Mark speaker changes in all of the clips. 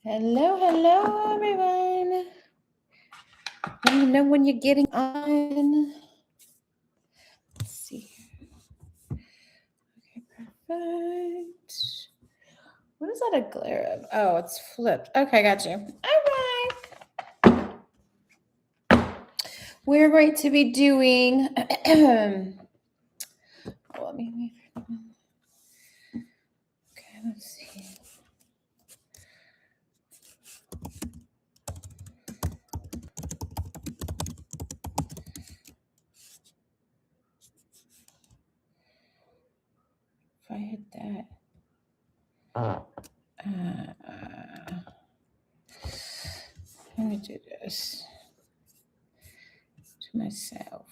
Speaker 1: Hello, everyone. Let me know when you're getting on. Let's see. Okay, perfect. What is that a glare of? Oh, it's flipped. Okay, got you. All right. We're going to be doing. Let me. Okay, let's see. If I hit that. Let me do this to myself.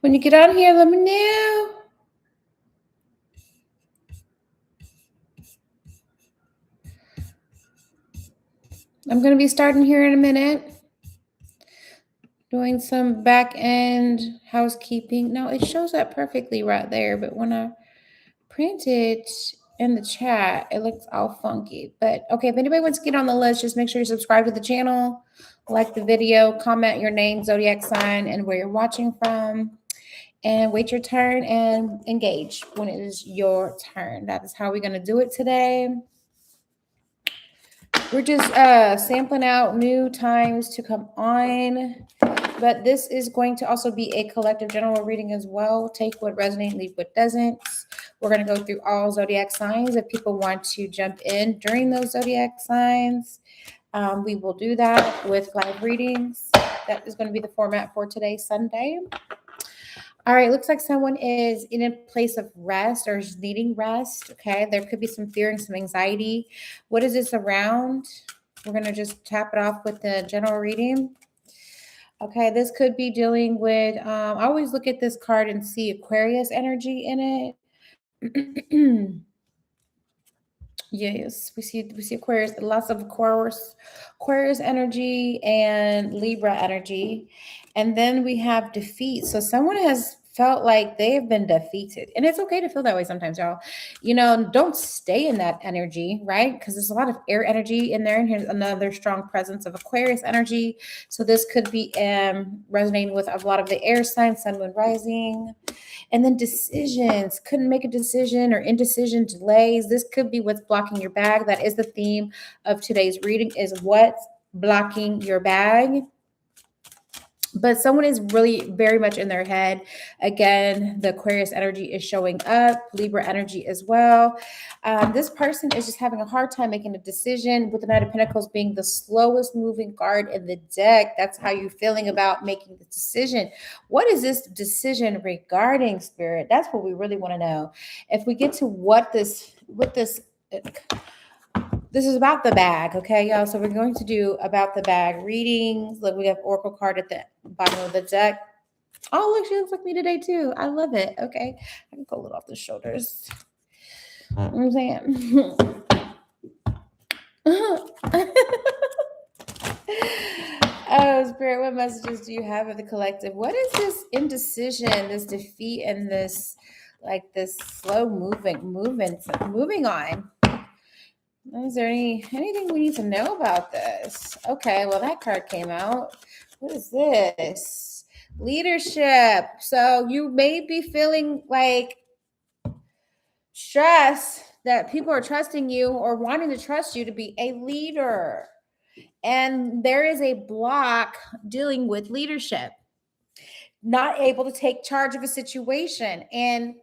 Speaker 1: When you get on here, let me know. I'm going to be starting here in a minute. Doing some back end housekeeping. Now it shows up perfectly right there, but when I print it in the chat, it looks all funky. But okay, if anybody wants to get on the list, just make sure you subscribe to the channel, like the video, comment your name, zodiac sign, and where you're watching from. And wait your turn and engage when it is your turn. That is how we're going to do it today. We're just sampling out new times to come on. But this is going to also be a collective general reading as well. Take what resonates, leave what doesn't. We're going to go through all zodiac signs. If people want to jump in during those zodiac signs, we will do that with live readings. That is going to be the format for today, Sunday. All right, looks like someone is in a place of rest or is needing rest. Okay, there could be some fear and some anxiety. What is this around? We're going to just tap it off with the general reading. Okay, this could be dealing with, I always look at this card and see Aquarius energy in it. Yes, we see Aquarius, lots of Aquarius energy and Libra energy. And then we have defeat. So someone has felt like they've been defeated. And it's okay to feel that way sometimes, y'all. You know, don't stay in that energy, right? Because there's a lot of air energy in there. And here's another strong presence of Aquarius energy. So this could be resonating with a lot of the air signs, sun, moon, rising. And then decisions, couldn't make a decision or indecision, delays. This could be what's blocking your bag. That is the theme of today's reading, is what's blocking your bag. But someone is really very much in their head. Again, the Aquarius energy is showing up, Libra energy as well. This person is just having a hard time making a decision, with the Knight of Pentacles being the slowest moving card in the deck. That's how you're feeling about making the decision. What is this decision regarding, Spirit? That's what we really want to know. If we get to what this is about the bag, okay, y'all? So we're going to do about the bag readings. Look, we have Oracle card at the bottom of the deck. Oh, look, she looks like me today, too. I love it. Okay, I can pull it off the shoulders. You know what I'm saying? Oh, Spirit, what messages do you have of the collective? What is this indecision, this defeat, and this slow moving on? Is there anything we need to know about this? Okay, well, that card came out. What is this? Leadership. So you may be feeling like stress that people are trusting you or wanting to trust you to be a leader. And there is a block dealing with leadership, not able to take charge of a situation. And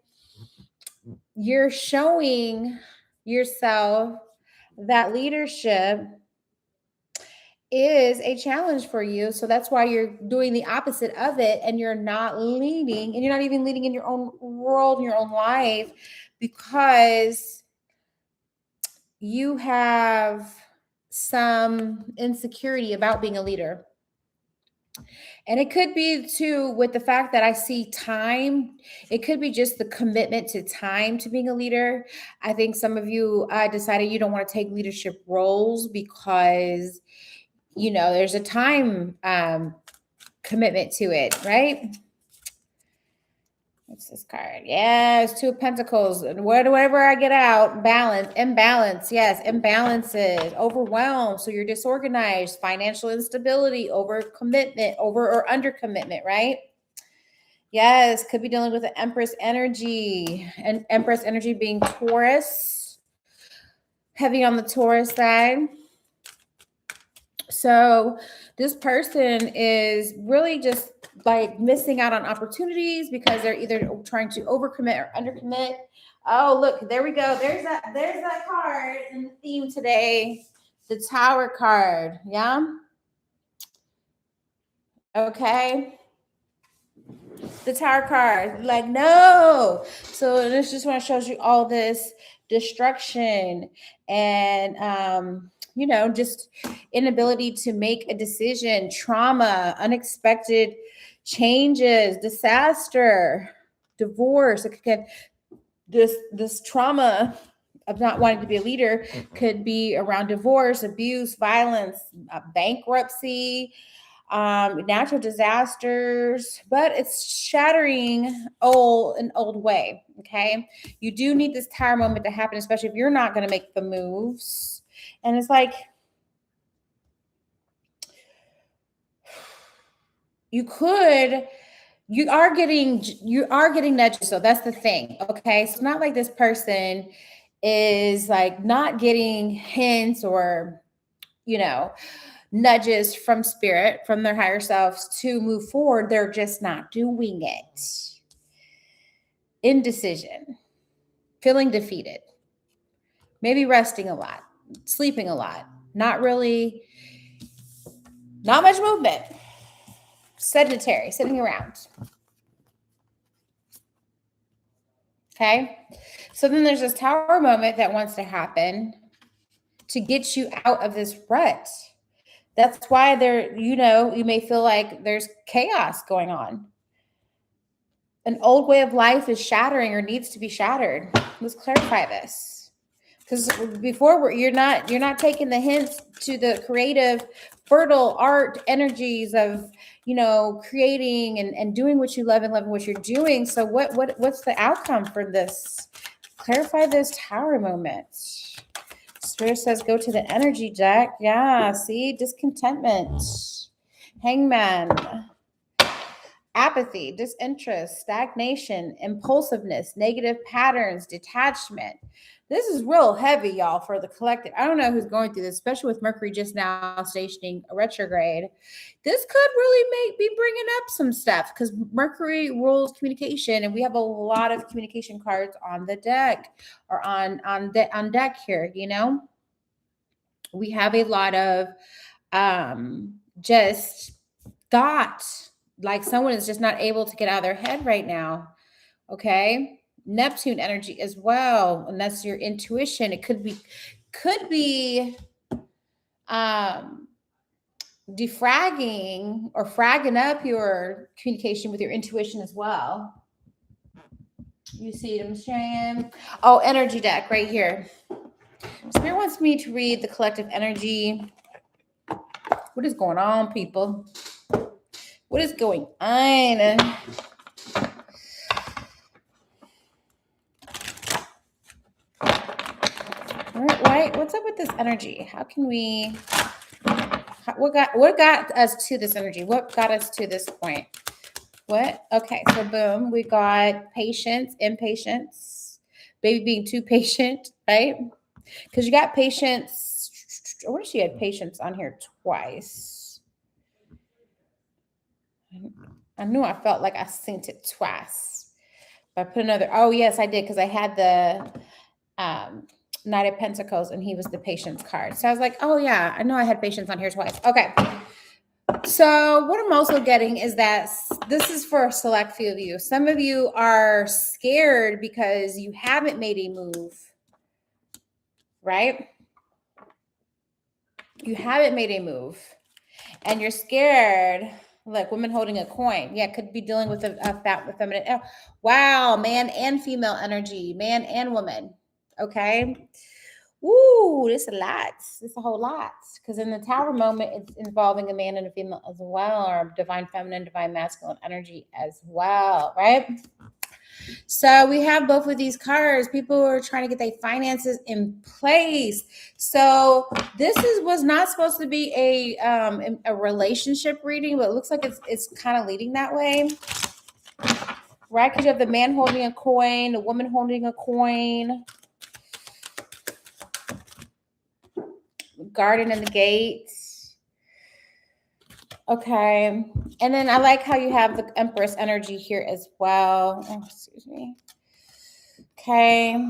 Speaker 1: you're showing yourself that leadership is a challenge for you. So that's why you're doing the opposite of it, and you're not leading, and you're not even leading in your own world, in your own life, because you have some insecurity about being a leader. And it could be too with the fact that I see time. It could be just the commitment to time to being a leader. I think some of you decided you don't want to take leadership roles because, there's a time commitment to it, right? What's this card? Yes, Two of Pentacles. And whatever I get out, imbalance. Yes, imbalances, overwhelmed. So you're disorganized, financial instability, over commitment, over or under commitment, right? Yes, could be dealing with the Empress energy, and Empress energy being Taurus, heavy on the Taurus side. So this person is really just like missing out on opportunities because they're either trying to overcommit or undercommit. Oh, look, there we go. There's that card in the theme today. The Tower card. Yeah. Okay. The Tower card. Like, no. So this just want to shows you all this destruction and just inability to make a decision, trauma, unexpected changes, disaster, divorce. It could this trauma of not wanting to be a leader could be around divorce, abuse, violence, bankruptcy, natural disasters, but it's shattering an old way. Okay. You do need this Tower moment to happen, especially if you're not going to make the moves. And it's like, you are getting nudges. So that's the thing. Okay. So it's not like this person is like not getting hints or, nudges from spirit, from their higher selves to move forward. They're just not doing it. Indecision, feeling defeated, maybe resting a lot, sleeping a lot, not much movement, sedentary, sitting around. Okay. So then there's this Tower moment that wants to happen to get you out of this rut. That's why you may feel like there's chaos going on. An old way of life is shattering or needs to be shattered. Let's clarify this. Because before you're not taking the hints to the creative, fertile art energies of, creating and doing what you love and loving what you're doing. So what's the outcome for this? Clarify this Tower moment. Spirit says go to the energy deck. Yeah, see, discontentment, Hangman, apathy, disinterest, stagnation, impulsiveness, negative patterns, detachment. This is real heavy, y'all, for the collective. I don't know who's going through this, especially with Mercury just now stationing a retrograde. This could really be bringing up some stuff because Mercury rules communication, and we have a lot of communication cards on the deck or on deck here. We have a lot of just thought, like someone is just not able to get out of their head right now. Okay. Neptune energy as well. And that's your intuition. It could be defragging or fragging up your communication with your intuition as well. You see what I'm saying? Oh, energy deck right here. Spirit wants me to read the collective energy. What is going on, people? What is going on? Right? What's up with this energy? How can we? What got us to this energy? What got us to this point? What? Okay, so boom, we got patience, impatience, baby being too patient, right? Because you got patience. I wonder if she had patience on here twice. I knew I felt like I synced it twice. But I put another. Oh yes, I did because I had the Knight of Pentacles and he was the patience card. So I was like, oh yeah, I know I had patience on here twice. Okay. So what I'm also getting is that this is for a select few of you. Some of you are scared because you haven't made a move, right? You haven't made a move and you're scared Look, women holding a coin. Yeah, could be dealing with a feminine. Oh, wow, man and female energy, man and woman. Okay. Ooh, this a lot. This a whole lot. Because in the Tower moment, it's involving a man and a female as well, or divine feminine, divine masculine energy as well, right? So we have both of these cards. People are trying to get their finances in place. So was not supposed to be a relationship reading, but it looks like it's kind of leading that way, right? Because you have the man holding a coin, the woman holding a coin, garden and the gate. Okay. And then I like how you have the Empress energy here as well. Oh, excuse me. Okay.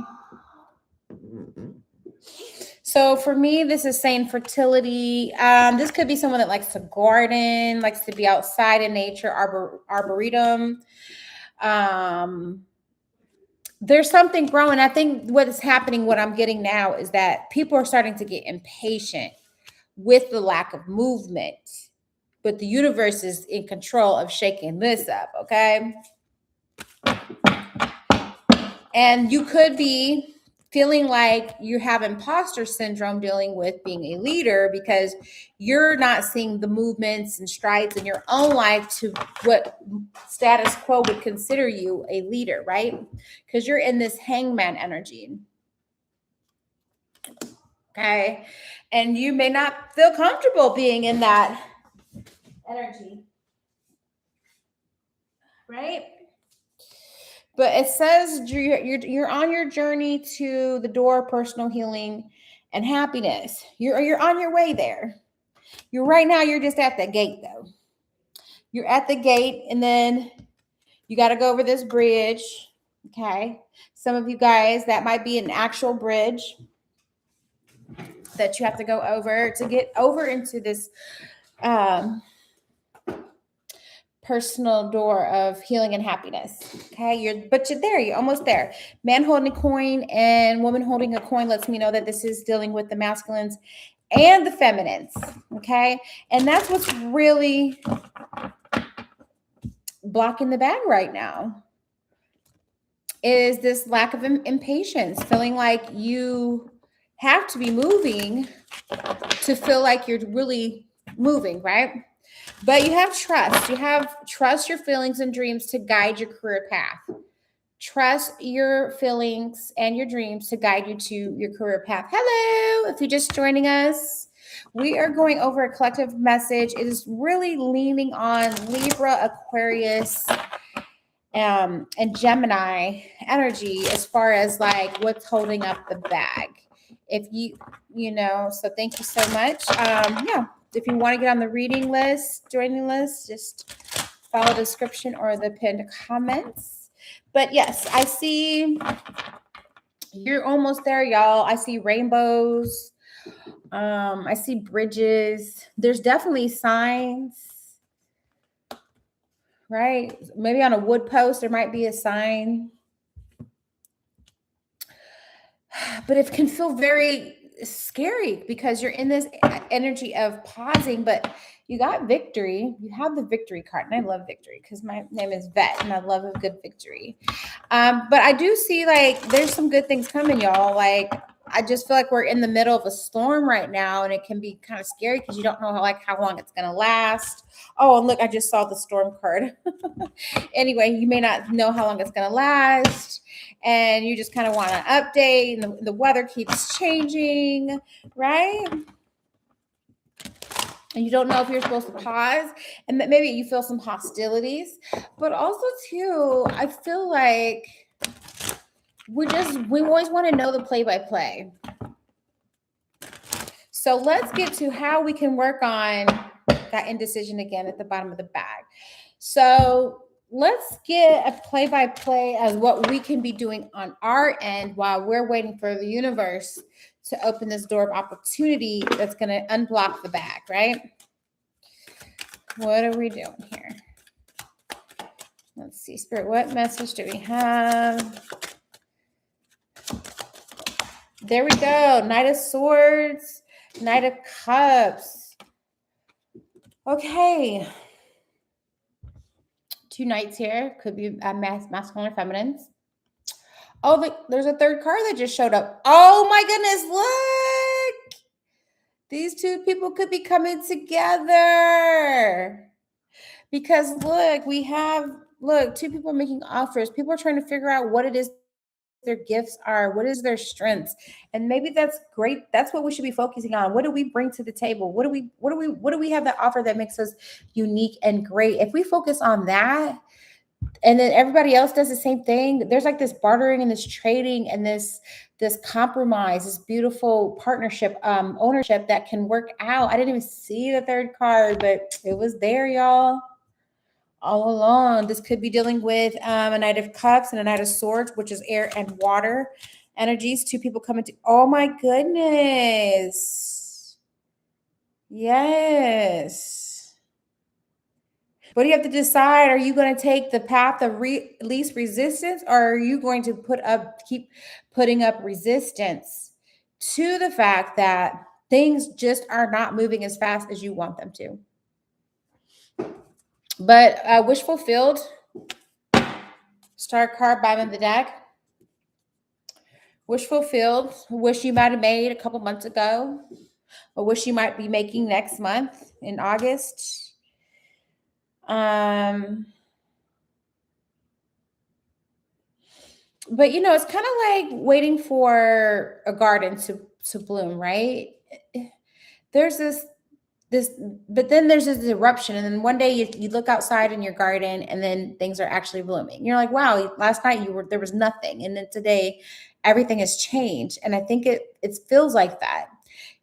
Speaker 1: So for me, this is saying fertility. This could be someone that likes to garden, likes to be outside in nature, arboretum. There's something growing. I think what is happening, what I'm getting now is that people are starting to get impatient with the lack of movement. But the universe is in control of shaking this up, okay? And you could be feeling like you have imposter syndrome dealing with being a leader because you're not seeing the movements and strides in your own life to what status quo would consider you a leader, right? Because you're in this hangman energy. Okay. And you may not feel comfortable being in that energy, right? But it says you're on your journey to the door of personal healing and happiness. You're on your way there. You're right now, you're just at the gate though. You're at the gate and then you got to go over this bridge. Okay. Some of you guys, that might be an actual bridge that you have to go over to get over into this personal door of healing and happiness. Okay, you're there. You're almost there. Man holding a coin and woman holding a coin lets me know that this is dealing with the masculines and the feminines. Okay, and that's what's really blocking the bag right now. Is this lack of impatience, feeling like you have to be moving to feel like you're really moving, right? But you have trust. You have trust your feelings and dreams to guide your career path. Trust your feelings and your dreams to guide you to your career path. Hello, if you're just joining us, we are going over a collective message. It is really leaning on Libra, Aquarius, and Gemini energy as far as like what's holding up the bag. If so thank you so much. If you want to get on the reading list, joining list, just follow the description or the pinned comments. But yes, I see you're almost there, y'all. I see rainbows. I see bridges. There's definitely signs, right? Maybe on a wood post, there might be a sign. But it can feel very scary because you're in this energy of pausing, but you got victory. You have the victory card, and I love victory because my name is Vet, and I love a good victory. But I do see like there's some good things coming, y'all. Like I just feel like we're in the middle of a storm right now, and it can be kind of scary because you don't know how long it's gonna last. Oh, and look, I just saw the storm card. Anyway, you may not know how long it's gonna last. And you just kind of want to update, and the weather keeps changing, right? And you don't know if you're supposed to pause, and maybe you feel some hostilities, but also too, I feel like we always want to know the play-by-play. So let's get to how we can work on that indecision again at the bottom of the bag. So let's get a play-by-play as what we can be doing on our end while we're waiting for the universe to open this door of opportunity that's going to unblock the bag, right? What are we doing here? Let's see, Spirit, what message do we have? There we go. Knight of Swords, Knight of Cups. Okay. Two knights here. Could be masculine or feminine. Oh, there's a third card that just showed up. Oh my goodness, look. These two people could be coming together. Because look, two people making offers. People are trying to figure out what it is their gifts are, what is their strengths. And maybe that's great. That's what we should be focusing on. What do we bring to the table? What do we have that offer that makes us unique and great? If we focus on that, and then everybody else does the same thing, there's like this bartering and this trading and this compromise, this beautiful partnership, ownership that can work out. I didn't even see the third card, but it was there, y'all, all along. This could be dealing with a Knight of Cups and a Knight of Swords, which is air and water energies. Two people coming to, oh my goodness. Yes. But you have to decide, are you going to take the path of least resistance, or are you going to keep putting up resistance to the fact that things just are not moving as fast as you want them to? But wish fulfilled. Star card, bottom of the deck. Wish fulfilled. Wish you might have made a couple months ago. A wish you might be making next month in August. But it's kind of like waiting for a garden to bloom, right? There's this, but then there's this eruption, and then one day you look outside in your garden, and then things are actually blooming. You're like, wow, last night there was nothing, and then today everything has changed. And I think it feels like that.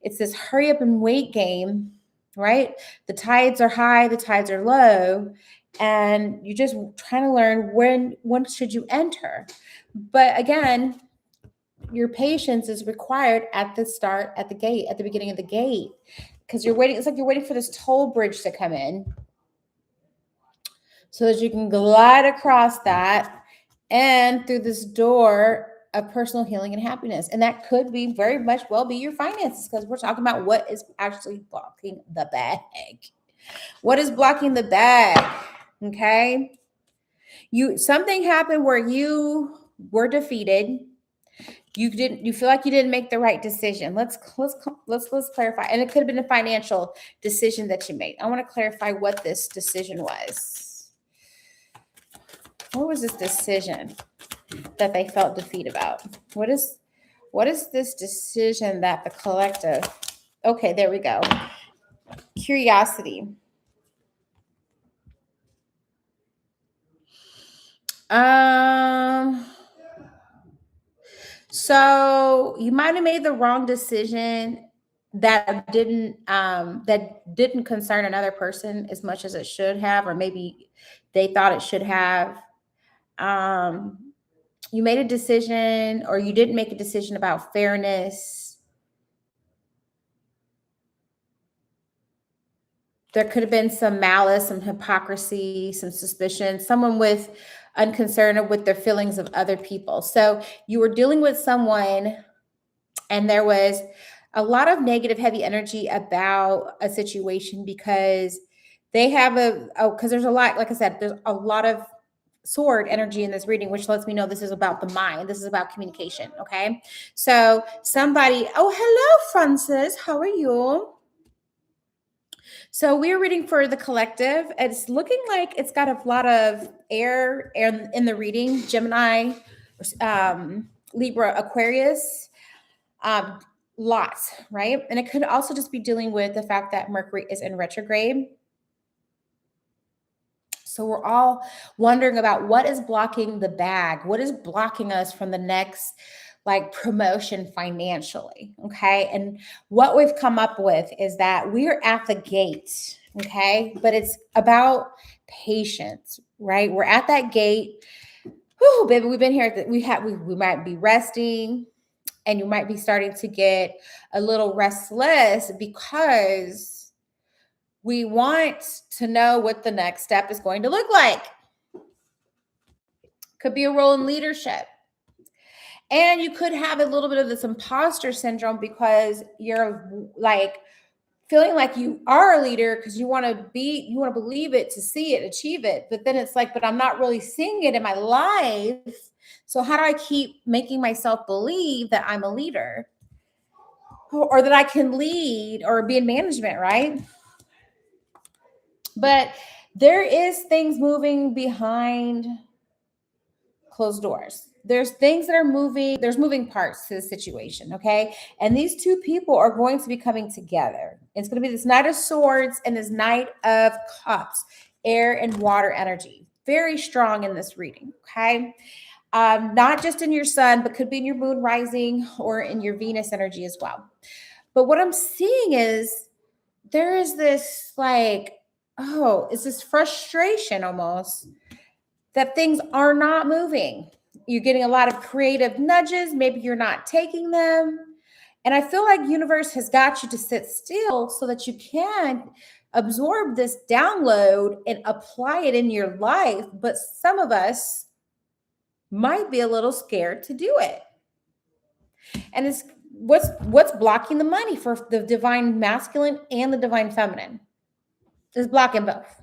Speaker 1: It's this hurry up and wait game, right? The tides are high, the tides are low, and you're just trying to learn when should you enter. But again, your patience is required at the start, at the gate, at the beginning of the gate, because you're waiting. It's like you're waiting for this toll bridge to come in so that you can glide across that and through this door of personal healing and happiness. And that could be very much well be your finances, because we're talking about what is actually blocking the bag. What is blocking the bag? Okay. Something happened where you were defeated. You feel like you didn't make the right decision. Let's clarify. And it could have been a financial decision that you made. I want to clarify what this decision was. What was this decision that they felt defeat about? What is this decision that the collective? Okay, there we go. Curiosity. So you might have made the wrong decision that didn't concern another person as much as it should have, or maybe they thought it should have. You made a decision, or you didn't make a decision about fairness. There could have been some malice, some hypocrisy, some suspicion, someone with unconcerned with their feelings of other people. So you were dealing with someone, and there was a lot of negative, heavy energy about a situation, because they have because there's a lot, like I said, there's a lot of sword energy in this reading, which lets me know this is about the mind. This is about communication. Okay. So hello, Francis. How are you? So we're reading for the collective. It's looking like it's got a lot of air in the reading. Gemini, Libra, Aquarius, lots, right? And it could also just be dealing with the fact that Mercury is in retrograde. So we're all wondering about what is blocking the bag. What is blocking us from the next promotion financially? Okay. And what we've come up with is that we're at the gate. Okay. But it's about patience, right? We're at that gate. Whew, baby, we've been here. We might be resting, and you might be starting to get a little restless because we want to know what the next step is going to look like. Could be a role in leadership. And you could have a little bit of this imposter syndrome because you're feeling like you are a leader because you want to believe it, to see it, achieve it. But then it's like, but I'm not really seeing it in my life. So how do I keep making myself believe that I'm a leader or that I can lead or be in management, right? But there is things moving behind closed doors. There's things that are moving, there's moving parts to the situation, okay? And these two people are going to be coming together. It's going to be this Knight of Swords and this Knight of Cups, air and water energy. Very strong in this reading, okay? Not just in your sun, but could be in your moon rising or in your Venus energy as well. But what I'm seeing is there is this like, oh, it's this frustration almost that things are not moving. You're getting a lot of creative nudges. Maybe you're not taking them. And I feel like universe has got you to sit still so that you can absorb this download and apply it in your life. But some of us might be a little scared to do it. And it's what's blocking the money for the divine masculine and the divine feminine. It's blocking both.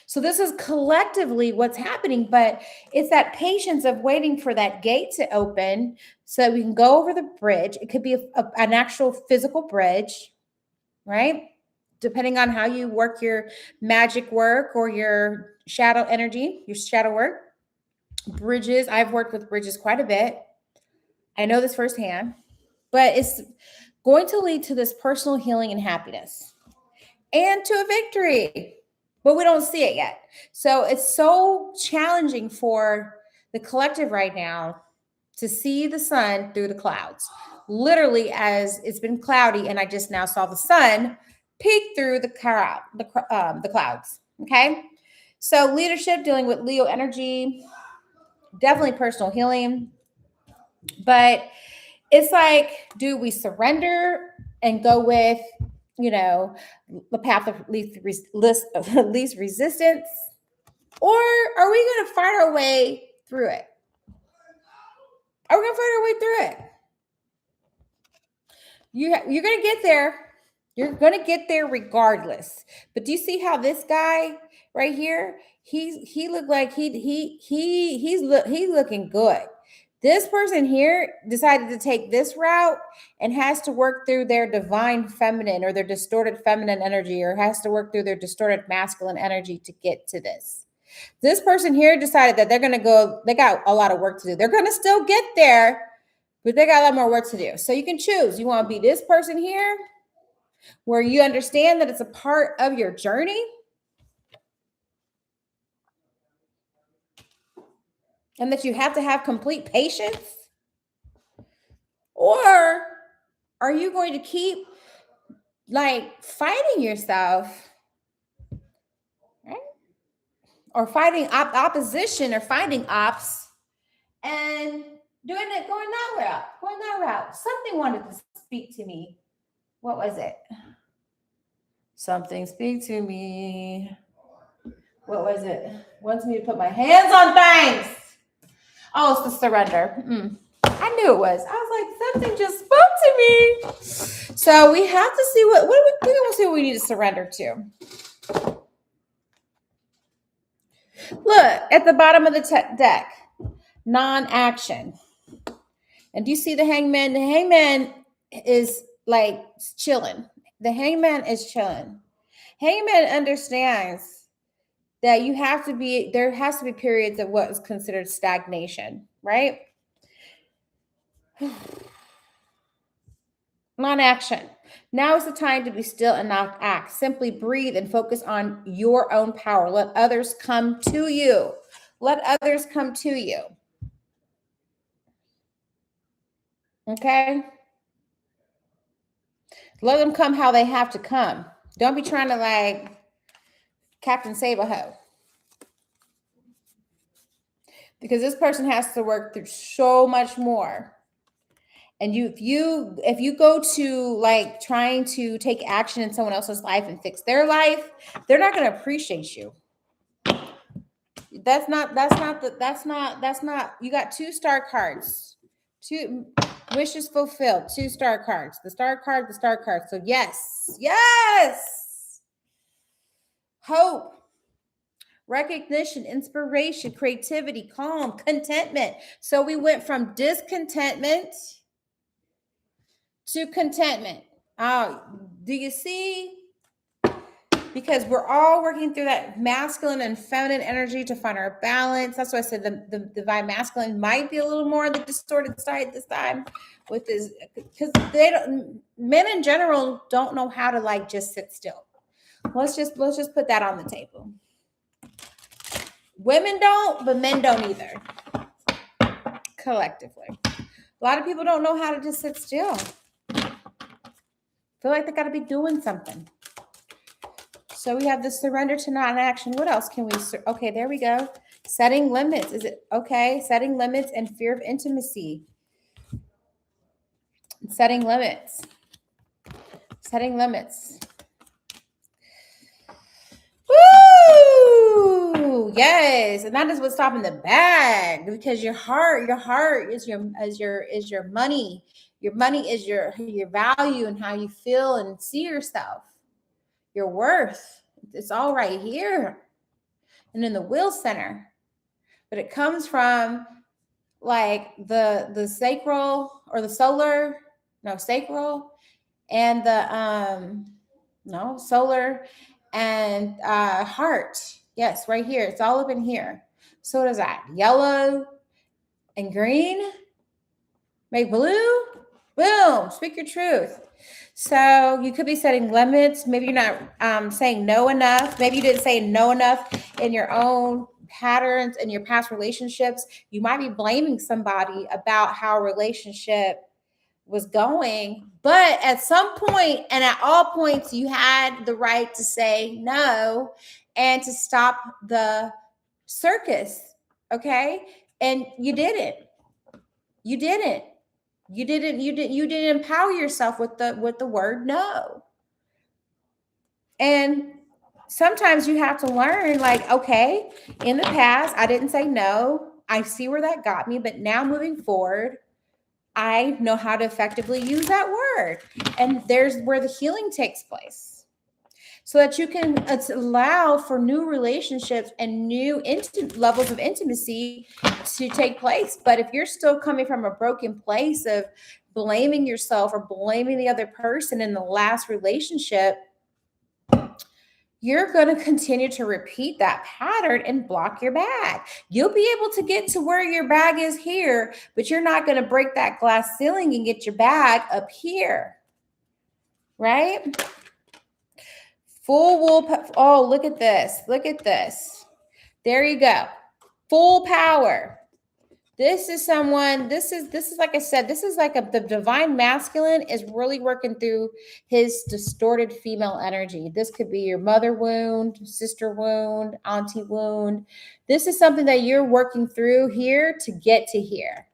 Speaker 1: So this is collectively what's happening, but it's that patience of waiting for that gate to open so that we can go over the bridge. It could be an actual physical bridge, right? Depending on how you work your magic work or your shadow energy, your shadow work. Bridges, I've worked with bridges quite a bit. I know this firsthand, but it's going to lead to this personal healing and happiness and to a victory. But we don't see it yet. So it's so challenging for the collective right now to see the sun through the clouds. Literally, as it's been cloudy, and I just now saw the sun peek through the clouds. Okay, so leadership, dealing with Leo energy, definitely personal healing. But it's like, do we surrender and go with, the path of least resistance? Or are we going to find our way through it? Are we going to find our way through it? You're going to get there. You're going to get there regardless. But do you see how this guy right here, he looked like he's looking good. This person here decided to take this route and has to work through their divine feminine or their distorted feminine energy, or has to work through their distorted masculine energy to get to this. This person here decided that they're going to go, they got a lot of work to do. They're going to still get there, but they got a lot more work to do. So you can choose. You want to be this person here where you understand that it's a part of your journey, and that you have to have complete patience? Or are you going to keep like fighting yourself, right? Or fighting opposition or finding ops and going that route. Something wanted to speak to me. What was it? Something speak to me. What was it? Wants me to put my hands on things. Oh, it's the surrender. I knew it was. I was like, something just spoke to me. So we have to see we want to see what we need to surrender to. Look at the bottom of the deck, non-action. And do you see the hangman? The hangman is like chilling. The hangman is chilling. Hangman understands that there has to be periods of what is considered stagnation, right? Non-action. Now is the time to be still and not act. Simply breathe and focus on your own power. Let others come to you. Let others come to you. Okay? Let them come how they have to come. Don't be trying to like Captain Save-A-Ho. Because this person has to work through so much more. And if you go to like trying to take action in someone else's life and fix their life, they're not going to appreciate you. That's not, you got 2 star cards. Wishes fulfilled. 2 star cards. The star card, the star card. So yes, yes. Hope, recognition, inspiration, creativity, calm, contentment. So we went from discontentment to contentment. Oh, do you see? Because we're all working through that masculine and feminine energy to find our balance. That's why I said the divine masculine might be a little more on the distorted side this time with this, because men in general don't know how to like just sit still. Let's just put that on the table. Women don't, but men don't either. Collectively. A lot of people don't know how to just sit still. Feel like they got to be doing something. So we have the surrender to non-action. What else can we? Okay, there we go. Setting limits. Is it okay? Setting limits and fear of intimacy. Setting limits. Setting limits. Woo! Yes, and that is what's stopping the bag, because your heart is your money. Your money is your value and how you feel and see yourself. Your worth. It's all right here and in the will center. But it comes from like the sacral or the solar, sacral, and the solar and heart. Yes, right here. It's all up in here. So what is that? Yellow and green make blue. Boom. Speak your truth. So you could be setting limits. Maybe you're not saying no enough. Maybe you didn't say no enough in your own patterns and your past relationships. You might be blaming somebody about how a relationship was going, but at some point and at all points, you had the right to say no and to stop the circus. Okay. And you didn't. You didn't empower yourself with the word no. And sometimes you have to learn, like, okay, in the past, I didn't say no. I see where that got me, but now moving forward, I know how to effectively use that word. And there's where the healing takes place, so that you can allow for new relationships and new levels of intimacy to take place. But if you're still coming from a broken place of blaming yourself or blaming the other person in the last relationship, you're going to continue to repeat that pattern and block your bag. You'll be able to get to where your bag is here, but you're not going to break that glass ceiling and get your bag up here. Right? Full wool. Oh, look at this. Look at this. There you go. Full power. This is someone, this is like I said, this is like the divine masculine is really working through his distorted female energy. This could be your mother wound, sister wound, auntie wound. This is something that you're working through here to get to here.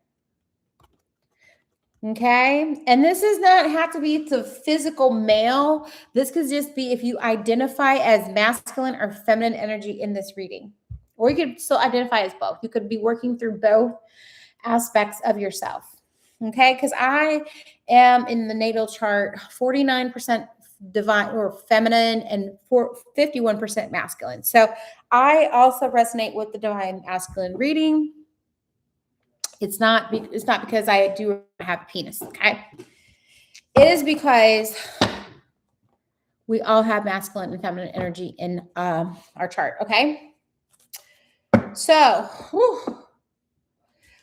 Speaker 1: Okay. And this does not have to be the physical male. This could just be if you identify as masculine or feminine energy in this reading. Or you could still identify as both. You could be working through both aspects of yourself. Okay. Because I am in the natal chart 49% divine or feminine and 51% masculine. So I also resonate with the divine masculine reading. It's not because I do have a penis, okay? It is because we all have masculine and feminine energy in our chart, okay? So,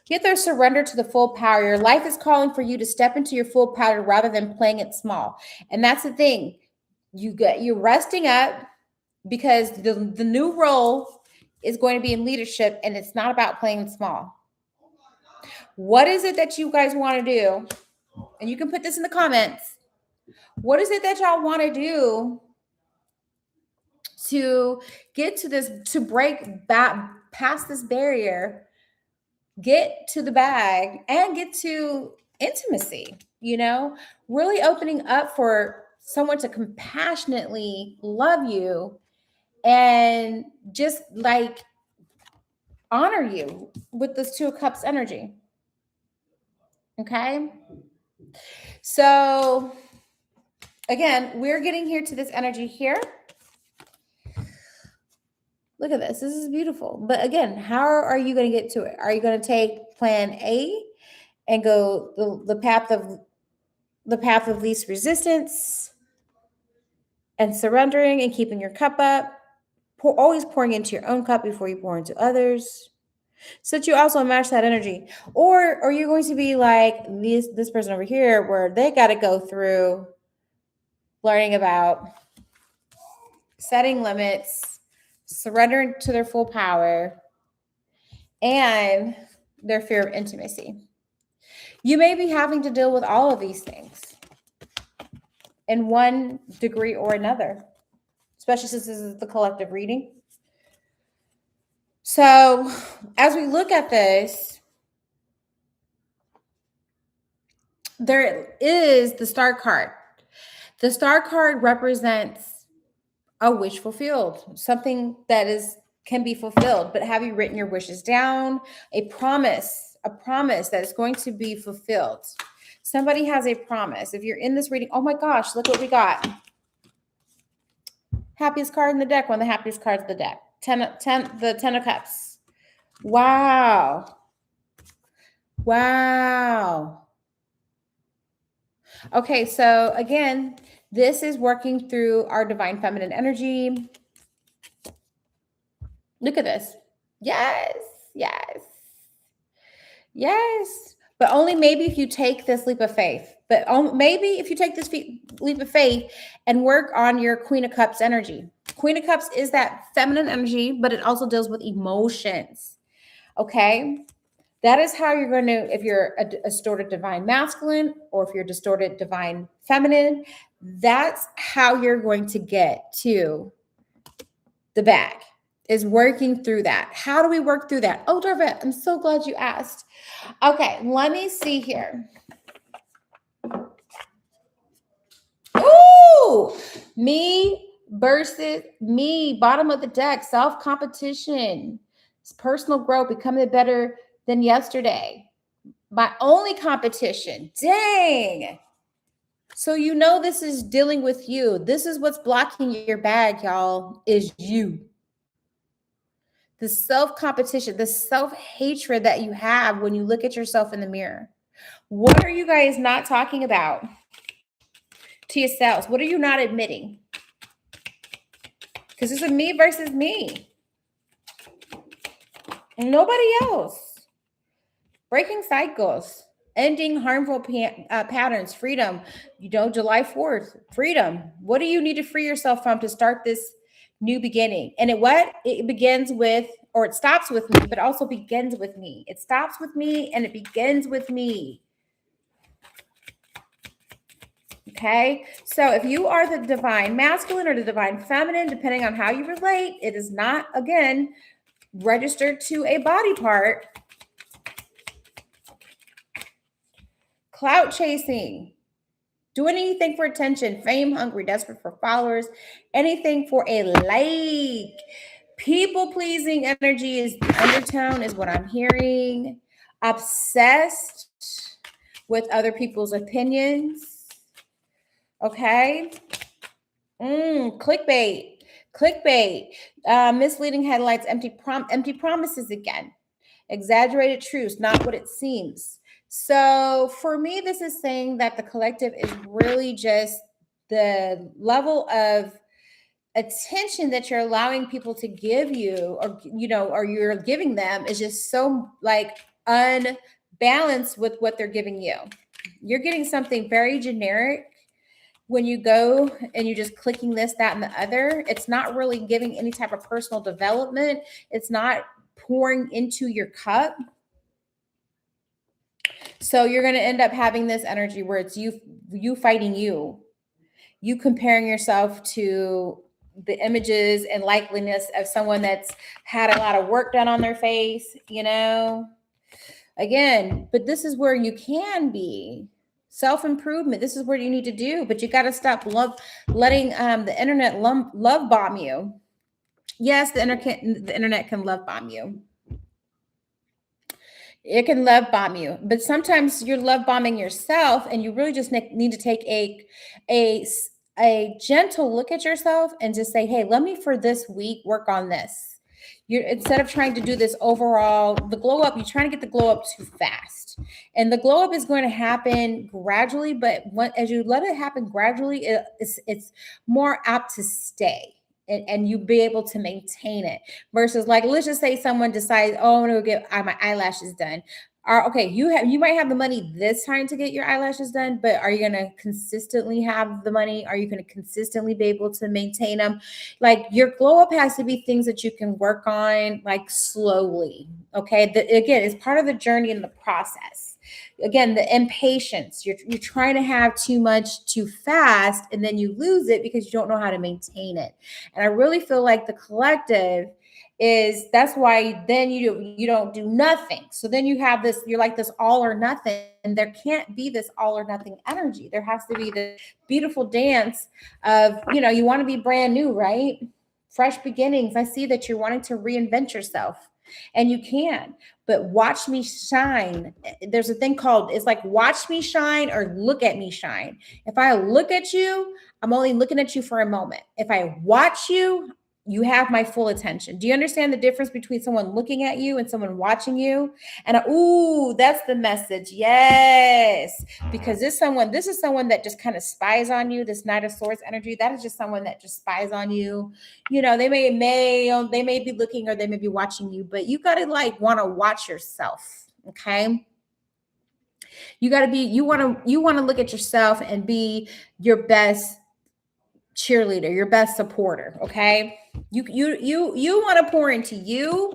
Speaker 1: get there, surrender to the full power. Your life is calling for you to step into your full power rather than playing it small. And that's the thing. You're resting up because the new role is going to be in leadership, and it's not about playing small. What is it that you guys want to do? And you can put this in the comments. What is it that y'all want to do to get to this, to break back past this barrier, get to the bag, and get to intimacy? Really opening up for someone to compassionately love you and just like honor you with this 2 of Cups energy. Okay. So again, we're getting here to this energy here. Look at this. This is beautiful. But again, how are you going to get to it? Are you going to take plan A and go the path of least resistance and surrendering and keeping your cup up? Always pouring into your own cup before you pour into others, so that you also match that energy. Or are you going to be like this person over here, where they got to go through learning about setting limits, surrendering to their full power, and their fear of intimacy? You may be having to deal with all of these things in one degree or another, especially since this is the collective reading. So as we look at this, there is the Star card. The Star card represents a wish fulfilled, something that can be fulfilled. But have you written your wishes down? A promise that is going to be fulfilled. Somebody has a promise. If you're in this reading, oh my gosh, look what we got. Happiest card in the deck, one of the happiest cards of the deck. The 10 of Cups. Wow. Wow. Okay, so again, this is working through our divine feminine energy. Look at this. Yes, yes, yes. But only maybe if you take this leap of faith. But maybe if you take this leap of faith and work on your Queen of Cups energy. Queen of Cups is that feminine energy, but it also deals with emotions. Okay? That is how you're going to, if you're a distorted divine masculine, or if you're distorted divine feminine, that's how you're going to get to the bag, is working through that. How do we work through that? Oh, Darvette, I'm so glad you asked. Okay, let me see here. Ooh, me versus me, bottom of the deck, self-competition, personal growth, becoming better than yesterday. My only competition. Dang. So you know this is dealing with you. This is what's blocking your bag, y'all, is you. The self-competition, the self-hatred that you have when you look at yourself in the mirror. What are you guys not talking about to yourselves? What are you not admitting? Because it's a me versus me. Nobody else. Breaking cycles. Ending harmful patterns. Freedom. July 4th. Freedom. What do you need to free yourself from to start this new beginning? And it begins with, or it stops with me, but also begins with me. It stops with me and it begins with me. Okay, so if you are the divine masculine or the divine feminine, depending on how you relate, it is not, again, registered to a body part. Clout chasing, doing anything for attention, fame hungry, desperate for followers, anything for a like. People pleasing energy is the undertone, is what I'm hearing. Obsessed with other people's opinions. Okay. Clickbait, misleading headlights, empty promises again, exaggerated truths, not what it seems. So for me, this is saying that the collective is really just the level of attention that you're allowing people to give you, or you're giving them, is just so like unbalanced with what they're giving you. You're getting something very generic when you go and you're just clicking this, that, and the other. It's not really giving any type of personal development. It's not pouring into your cup. So you're going to end up having this energy where it's you fighting you comparing yourself to the images and likeliness of someone that's had a lot of work done on their face, again. But this is where you can be self-improvement. This is what you need to do, but you got to stop letting the internet love bomb you. Yes, the internet can love bomb you. It can love bomb you, but sometimes you're love bombing yourself, and you really just need to take a a gentle look at yourself and just say, "Hey, let me for this week work on this." You're instead of trying to do this overall, the glow up. You're trying to get the glow up too fast, and the glow up is going to happen gradually. But as you let it happen gradually, it's more apt to stay. And you be able to maintain it versus like let's just say someone decides, oh, I'm gonna go get my eyelashes done. Okay, you might have the money this time to get your eyelashes done, but are you gonna consistently have the money? Are you gonna consistently be able to maintain them? Like your glow up has to be things that you can work on like slowly. Okay, again, it's part of the journey and the process. Again, the impatience. You're trying to have too much too fast, and then you lose it because you don't know how to maintain it. And I really feel like the collective is that's why then you don't do nothing. So then you have this, you're like this all or nothing. And there can't be this all or nothing energy. There has to be the beautiful dance of, you want to be brand new, right? Fresh beginnings. I see that you're wanting to reinvent yourself. And you can, but watch me shine. There's a thing called, it's like watch me shine or look at me shine. If I look at you, I'm only looking at you for a moment. If I watch you, you have my full attention. Do you understand the difference between someone looking at you and someone watching you? And ooh, that's the message. Yes. Because this is someone that just kind of spies on you. This Knight of Swords energy, that is just someone that just spies on you. They may be looking or they may be watching you, but you got to like want to watch yourself. Okay. You want to look at yourself and be your best cheerleader, your best supporter. Okay. You want to pour into you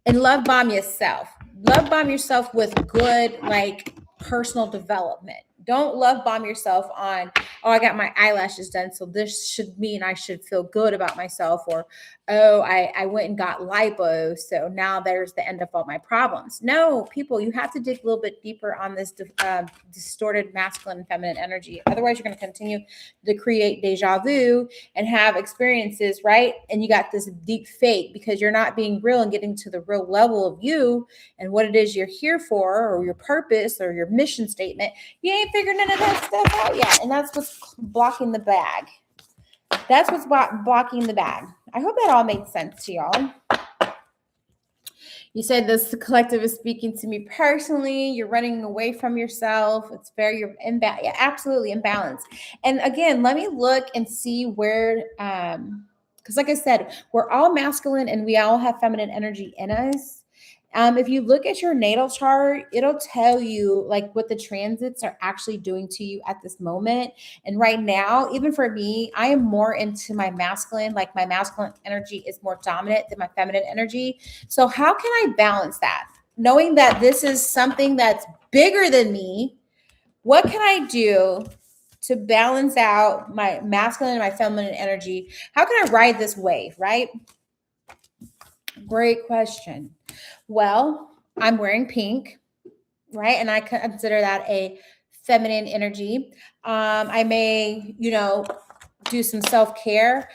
Speaker 1: and love bomb yourself. Love bomb yourself with good, like personal development. Don't love bomb yourself on, oh, I got my eyelashes done, so this should mean I should feel good about myself. Or, oh, I went and got lipo, so now there's the end of all my problems. No, people, you have to dig a little bit deeper on this distorted masculine and feminine energy. Otherwise, you're going to continue to create deja vu and have experiences, right? And you got this deep fake because you're not being real and getting to the real level of you and what it is you're here for, or your purpose or your mission statement. You ain't figured none of that stuff out yet. And that's what's blocking the bag. That's what's blocking the bag. I hope that all made sense to y'all. You said this collective is speaking to me personally. You're running away from yourself. It's you're absolutely imbalanced. And again, let me look and see where, because like I said, we're all masculine and we all have feminine energy in us. If you look at your natal chart, it'll tell you like what the transits are actually doing to you at this moment. And right now, even for me, I am more into my masculine, like my masculine energy is more dominant than my feminine energy. So how can I balance that? Knowing that this is something that's bigger than me, what can I do to balance out my masculine and my feminine energy? How can I ride this wave, right? Great question. Well, I'm wearing pink, right? And I consider that a feminine energy. I may, do some self-care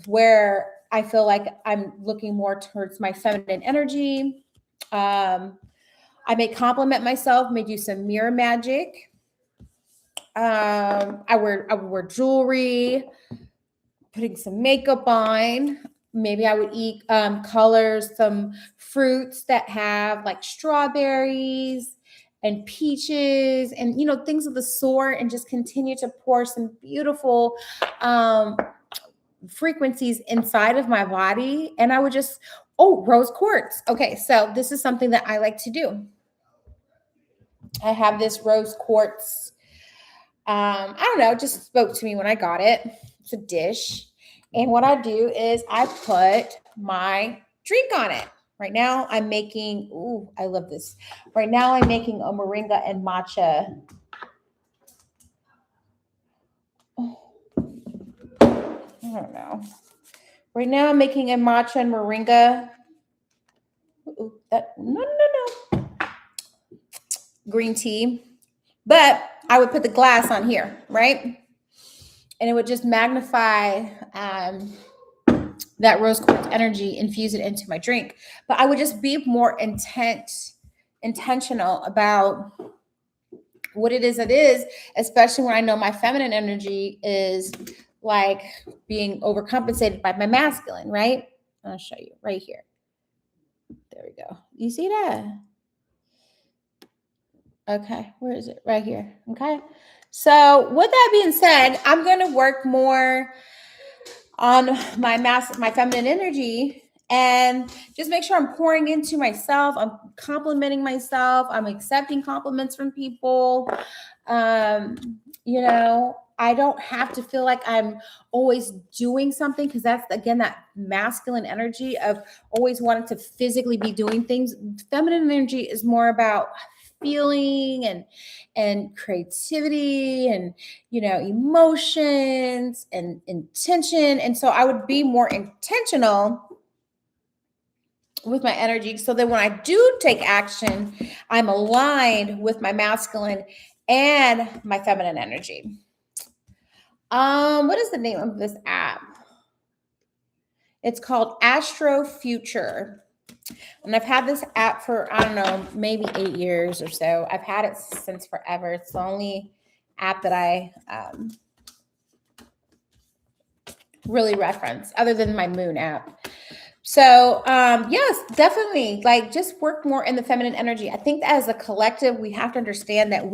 Speaker 1: where I feel like I'm looking more towards my feminine energy. I may compliment myself, may do some mirror magic. I wear jewelry, putting some makeup on. Maybe I would eat colors, some fruits that have like strawberries and peaches and, things of the sort, and just continue to pour some beautiful frequencies inside of my body. And I would just, rose quartz. Okay, so this is something that I like to do. I have this rose quartz. I don't know, it just spoke to me when I got it. It's a dish. And what I do is I put my drink on it. Right now I'm making, I love this. Right now I'm making a moringa and matcha. I don't know. Right now I'm making a matcha and moringa. No. Green tea. But I would put the glass on here, right? And it would just magnify that rose quartz energy, infuse it into my drink. But I would just be more intent intentional about what it is, especially when I know my feminine energy is like being overcompensated by my masculine, right? I'll show you right here. There we go. You see that? Okay, where is it? Right here. Okay. So with that being said, I'm going to work more on my feminine energy and just make sure I'm pouring into myself. I'm complimenting myself. I'm accepting compliments from people. You know, I don't have to feel like I'm always doing something, because that's again that masculine energy of always wanting to physically be doing things. Feminine energy is more about feeling and creativity and, you know, emotions and intention. And so I would be more intentional with my energy, so that when I do take action, I'm aligned with my masculine and my feminine energy. What is the name of this app? It's called Astro Future. And I've had this app for, I don't know, maybe 8 years or so. I've had it since forever. It's the only app that I really reference other than my moon app. So yes, definitely, like, just work more in the feminine energy. I think that as a collective, we have to understand that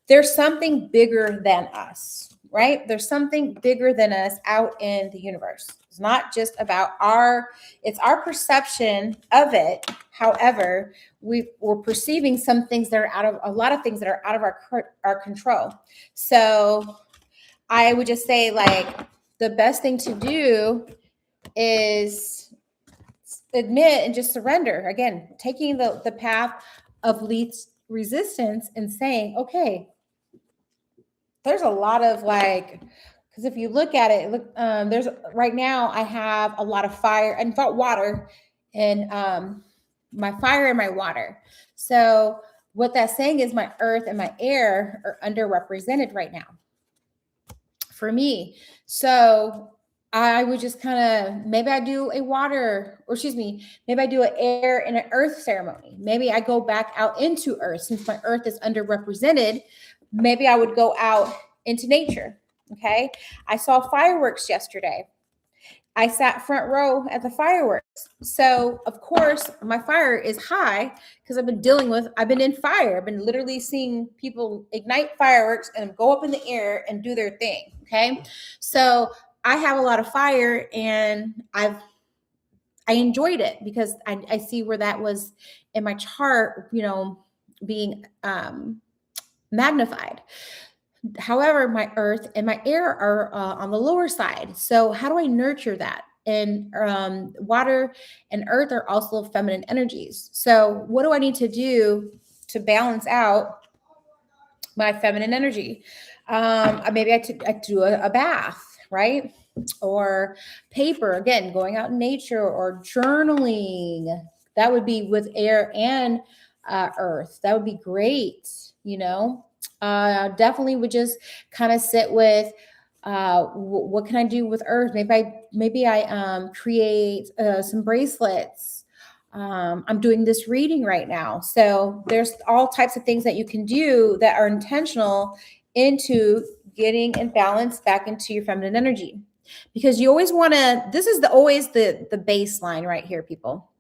Speaker 1: there's something bigger than us, right? There's something bigger than us out in the universe. It's not just about it's our perception of it. However, we're perceiving some things that are a lot of things that are out of our control. So I would just say, like, the best thing to do is admit and just surrender. Again, taking the path of least resistance and saying, okay, there's a lot of, like, because if you look at it, there's right now I have a lot of fire and water, and my fire and my water. So what that's saying is my earth and my air are underrepresented right now for me. So I would just kind of, maybe I do a water, or excuse me, maybe I do an air and an earth ceremony. Maybe I go back out into earth, since my earth is underrepresented. Maybe I would go out into nature. Okay. I saw fireworks yesterday. I sat front row at the fireworks. So of course my fire is high, because I've been in fire. I've been literally seeing people ignite fireworks and go up in the air and do their thing. Okay. So I have a lot of fire, and I enjoyed it, because I see where that was in my chart, you know, being magnified. However, my earth and my air are on the lower side. So how do I nurture that? And water and earth are also feminine energies. So what do I need to do to balance out my feminine energy? Maybe I do a bath, right? Or paper, again, going out in nature, or journaling. That would be with air and earth. That would be great, you know. Definitely would just kind of sit with what can I do with earth. Maybe I create some bracelets. I'm doing this reading right now, so there's all types of things that you can do that are intentional into getting in balance back into your feminine energy, because you always want to, this is always the baseline right here, people.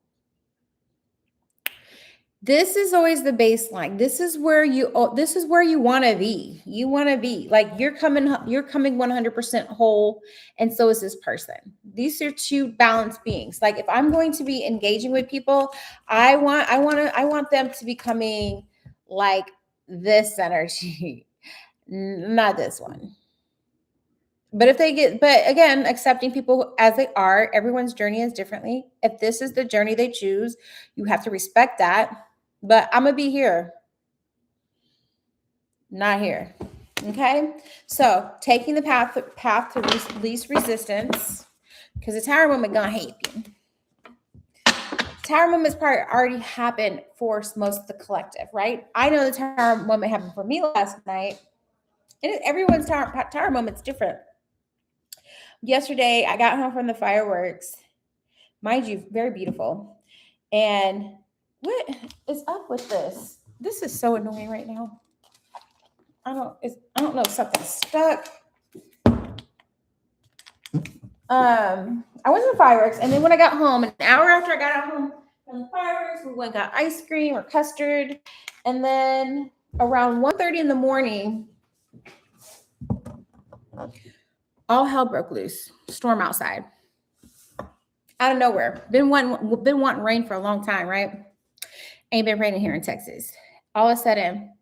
Speaker 1: This is always the baseline. This is where you want to be. You want to be like, you're coming 100% whole, and so is this person. These are two balanced beings. Like, if I'm going to be engaging with people, I want them to be coming like this energy, not this one. But but again, accepting people as they are. Everyone's journey is differently. If this is the journey they choose, you have to respect that. But I'm gonna be here, not here. Okay. So taking the path to least resistance, because the Tower moment gonna hate you. Tower moment's probably already happened for most of the collective, right? I know the Tower moment happened for me last night, and everyone's tower moment's different. Yesterday, I got home from the fireworks, mind you, very beautiful, and What is up with this? This is so annoying right now. I don't know if something's stuck. I went to the fireworks, and then when I got home, an hour after I got home from the fireworks, we went and got ice cream or custard, and then around 1:30 in the morning, all hell broke loose. Storm outside, out of nowhere. Been wanting rain for a long time, right? Ain't been raining here in Texas. All of a sudden,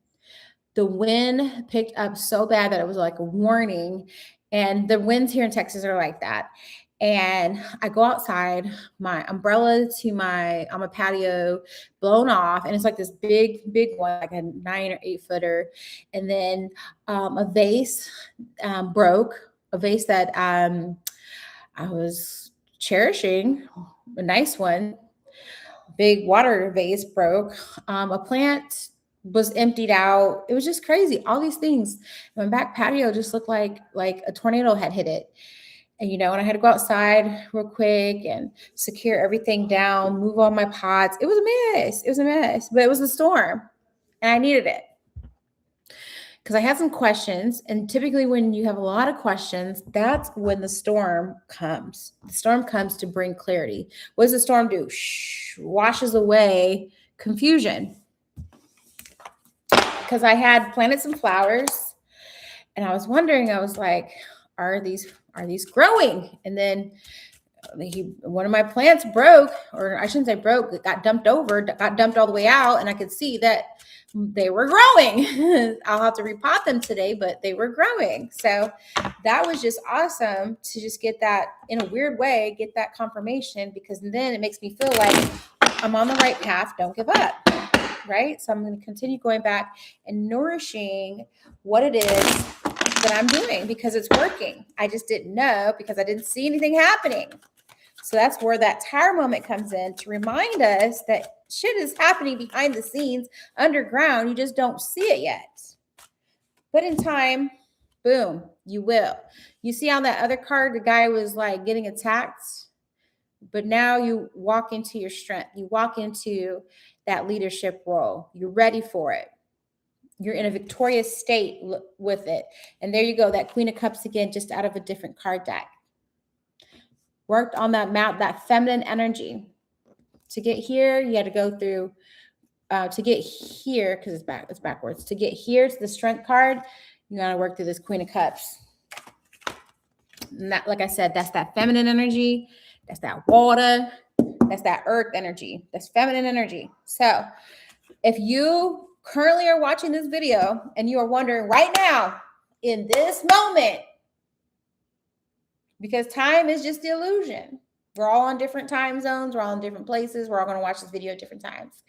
Speaker 1: the wind picked up so bad that it was like a warning. And the winds here in Texas are like that. And I go outside, my umbrella to my on my patio blown off, and it's like this big one, like a 9 or 8 footer. And then a vase broke, a vase that I was cherishing, a nice one. Big water vase broke. A plant was emptied out. It was just crazy. All these things. My back patio just looked like a tornado had hit it. And and I had to go outside real quick and secure everything down, move all my pots. It was a mess. It was a mess, but it was a storm, and I needed it because I had some questions. And typically, when you have a lot of questions, that's when the storm comes. The storm comes to bring clarity. What does the storm do? Washes away confusion. Because I had planted some flowers, and I was wondering, I was like, are these growing? And then one of my plants broke, or I shouldn't say broke, it got dumped all the way out, and I could see that they were growing. I'll have to repot them today, but they were growing. So that was just awesome to just get that, in a weird way, get that confirmation, because then it makes me feel like I'm on the right path. Don't give up. Right? So I'm going to continue going back and nourishing what it is that I'm doing, because it's working. I just didn't know because I didn't see anything happening. So that's where that tower moment comes in, to remind us that shit is happening behind the scenes, underground. You just don't see it yet. But in time, boom, you will. You see on that other card, the guy was like getting attacked, but now you walk into your strength. You walk into that leadership role. You're ready for it. You're in a victorious state with it. And there you go, that Queen of Cups again, just out of a different card deck. Worked on that mount, that feminine energy. To get here, you had to go through, to get here, because it's backwards. To get here to the strength card, you got to work through this Queen of Cups. And that, like I said, that's that feminine energy. That's that water. That's that earth energy. That's feminine energy. So if you currently are watching this video and you are wondering right now, in this moment, because time is just the illusion. We're all on different time zones. We're all in different places. We're all going to watch this video at different times.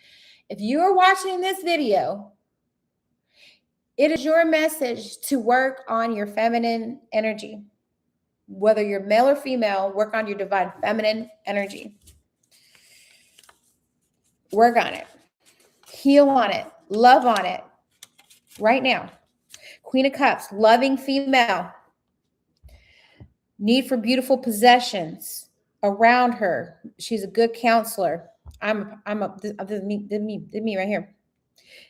Speaker 1: If you are watching this video, it is your message to work on your feminine energy. Whether you're male or female, work on your divine feminine energy. Work on it. Heal on it. Love on it. Right now. Queen of Cups, loving female. Need for beautiful possessions around her. She's a good counselor. This is me right here.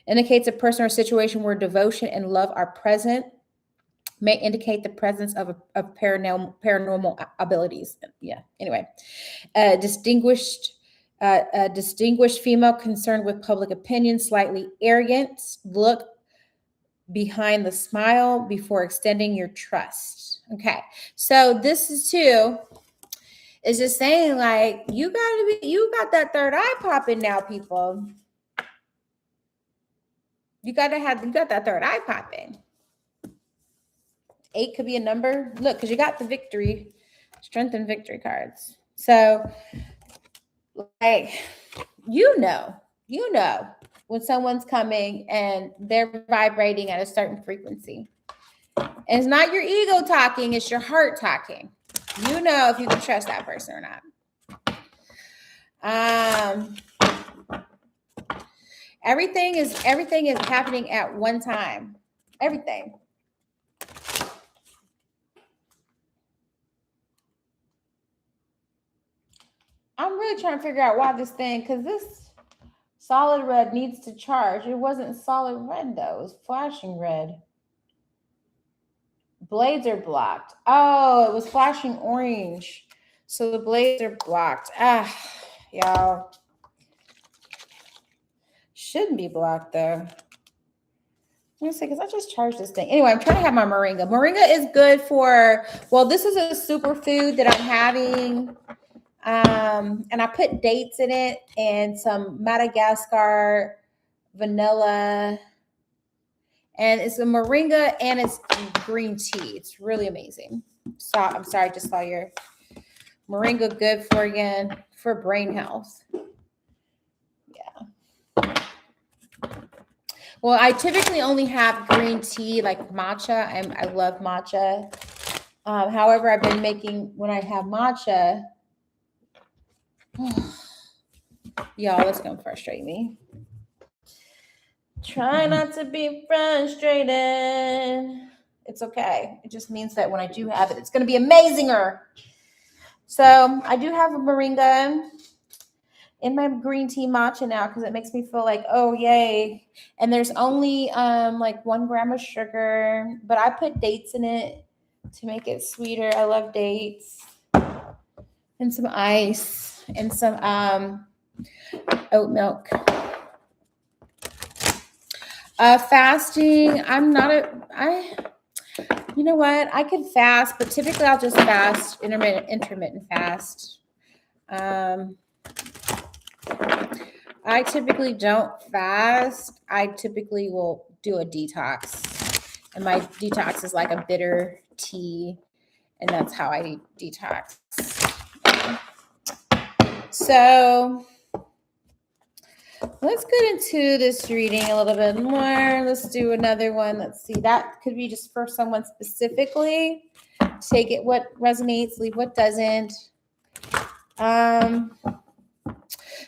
Speaker 1: Indicates a person or situation where devotion and love are present. May indicate the presence of paranormal abilities. Yeah. Anyway, distinguished female concerned with public opinion, slightly arrogant. Look behind the smile before extending your trust. Okay, so this is just saying, like, you got that third eye popping now, people. You got that third eye popping. 8 could be a number. Look, because you got the victory, strength and victory cards. So, like, you know when someone's coming and they're vibrating at a certain frequency. And it's not your ego talking, it's your heart talking. You know if you can trust that person or not. Everything is happening at one time. Everything. I'm really trying to figure out why this thing, because this Solid red needs to charge. It wasn't solid red though. It was flashing red. Blades are blocked. Oh, it was flashing orange. So the blades are blocked. Ah, y'all. Shouldn't be blocked though. Let me see, because I just charged this thing. Anyway, I'm trying to have my moringa. Moringa is good for, well, this is a superfood that I'm having. And I put dates in it and some Madagascar vanilla. And it's a moringa and it's green tea. It's really amazing. So I'm sorry, I just saw your moringa good for, again, for brain health. Yeah. Well, I typically only have green tea, like matcha. I love matcha. However, I've been making, when I have matcha, y'all, that's going to frustrate me. Try not to be frustrated. It's okay. It just means that when I do have it, it's going to be amazinger. So I do have a moringa in my green tea matcha now because it makes me feel like, oh, yay. And there's only like 1 gram of sugar, but I put dates in it to make it sweeter. I love dates. And some ice and some oat milk. Fasting, you know what? I could fast, but typically I'll just fast, intermittent fast. I typically don't fast. I typically will do a detox. And my detox is like a bitter tea. And that's how I detox. So let's get into this reading a little bit more. Let's do another one. Let's see. That could be just for someone specifically. Take it what resonates, leave what doesn't.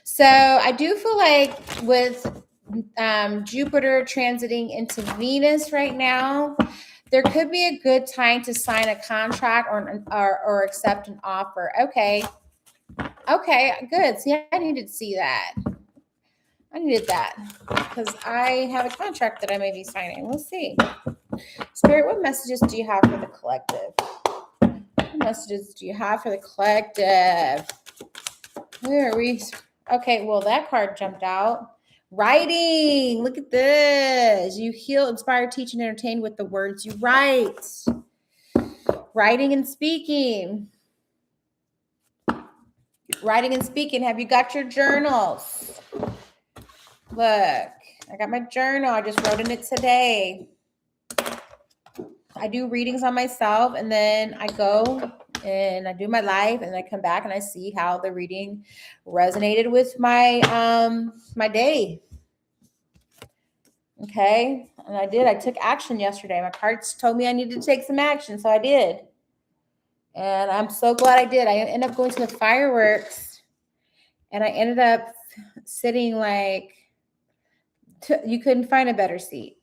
Speaker 1: So I do feel like with Jupiter transiting into Venus right now, there could be a good time to sign a contract or accept an offer. Okay, good. See, I needed to see that. I needed that because I have a contract that I may be signing. We'll see. Spirit, what messages do you have for the collective? What messages do you have for the collective? Where are we? Okay, well, that card jumped out. Writing. Look at this. You heal, inspire, teach, and entertain with the words you write. Writing and speaking. Writing and speaking. Have you got your journals? Look, I got my journal. I just wrote in it today. I do readings on myself, and then I go and I do my life, and I come back and I see how the reading resonated with my my day. Okay, and I did. I took action yesterday. My cards told me I needed to take some action, so I did. And I'm so glad I did. I ended up going to the fireworks, and I ended up sitting like you couldn't find a better seat.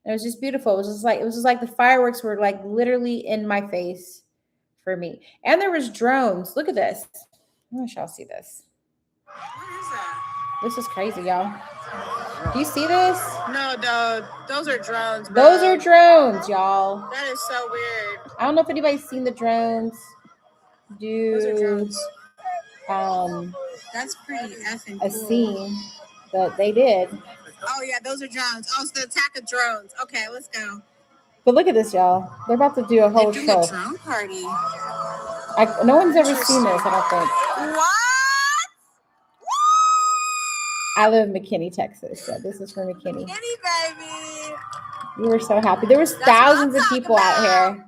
Speaker 1: And it was just beautiful. It was just like the fireworks were like literally in my face for me. And there was drones. Look at this. I wish y'all see this.
Speaker 2: What is that?
Speaker 1: This is crazy, y'all. Do you see this?
Speaker 2: No, dog. Those are drones, bro.
Speaker 1: Those are drones, y'all.
Speaker 2: That is so weird.
Speaker 1: I don't know if anybody's seen the drones.
Speaker 2: Those are drones.
Speaker 1: That's
Speaker 2: pretty effing
Speaker 1: a
Speaker 2: cool.
Speaker 1: scene, but they did.
Speaker 2: Oh, yeah, those are drones. Oh, it's the attack of drones. Okay, let's go.
Speaker 1: But look at this, y'all. They're about to do a whole
Speaker 2: They're doing
Speaker 1: show.
Speaker 2: a drone party.
Speaker 1: No one's ever seen this, I don't think.
Speaker 2: What?
Speaker 1: I live in McKinney, Texas, so this is from McKinney.
Speaker 2: McKinney, baby.
Speaker 1: We were so happy. There was thousands of people out here.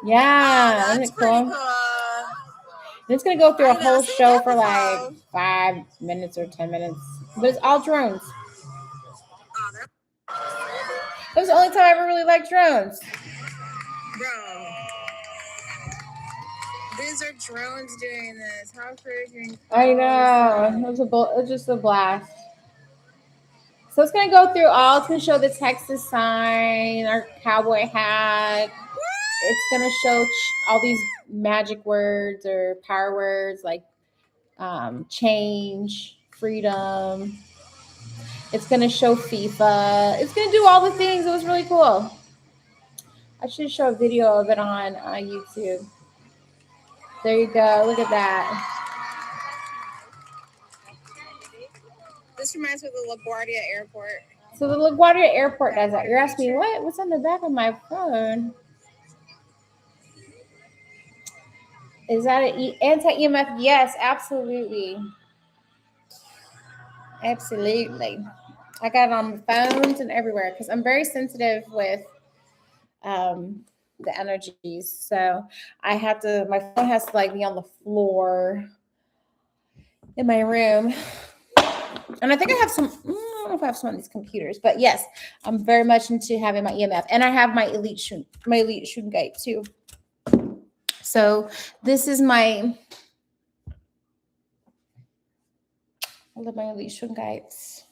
Speaker 1: Yeah,
Speaker 2: that's
Speaker 1: isn't it cool?
Speaker 2: Pretty cool.
Speaker 1: And it's gonna go through a whole show for like 5 minutes or 10 minutes, but it's all drones. That was the only time I ever really liked drones.
Speaker 2: Bro. These are drones doing this. How freaking cool.
Speaker 1: I know. It was just a blast. So it's going to go through all. It's going to show the Texas sign, our cowboy hat. It's going to show all these magic words or power words like change, freedom. It's going to show FIFA. It's going to do all the things. It was really cool. I should show a video of it on YouTube. There you go. Look at that.
Speaker 2: This reminds me of the LaGuardia Airport.
Speaker 1: So the LaGuardia Airport does that. You're asking me, what? What's on the back of my phone? Is that an anti-EMF? Yes, absolutely. Absolutely. I got it on my phones and everywhere because I'm very sensitive with the energies. So I have to, my phone has to like be on the floor in my room. And I think I have some, I don't know if I have some on these computers, but yes, I'm very much into having my EMF. And I have my elite Shungite too. So this is my, I love my elite Shungites.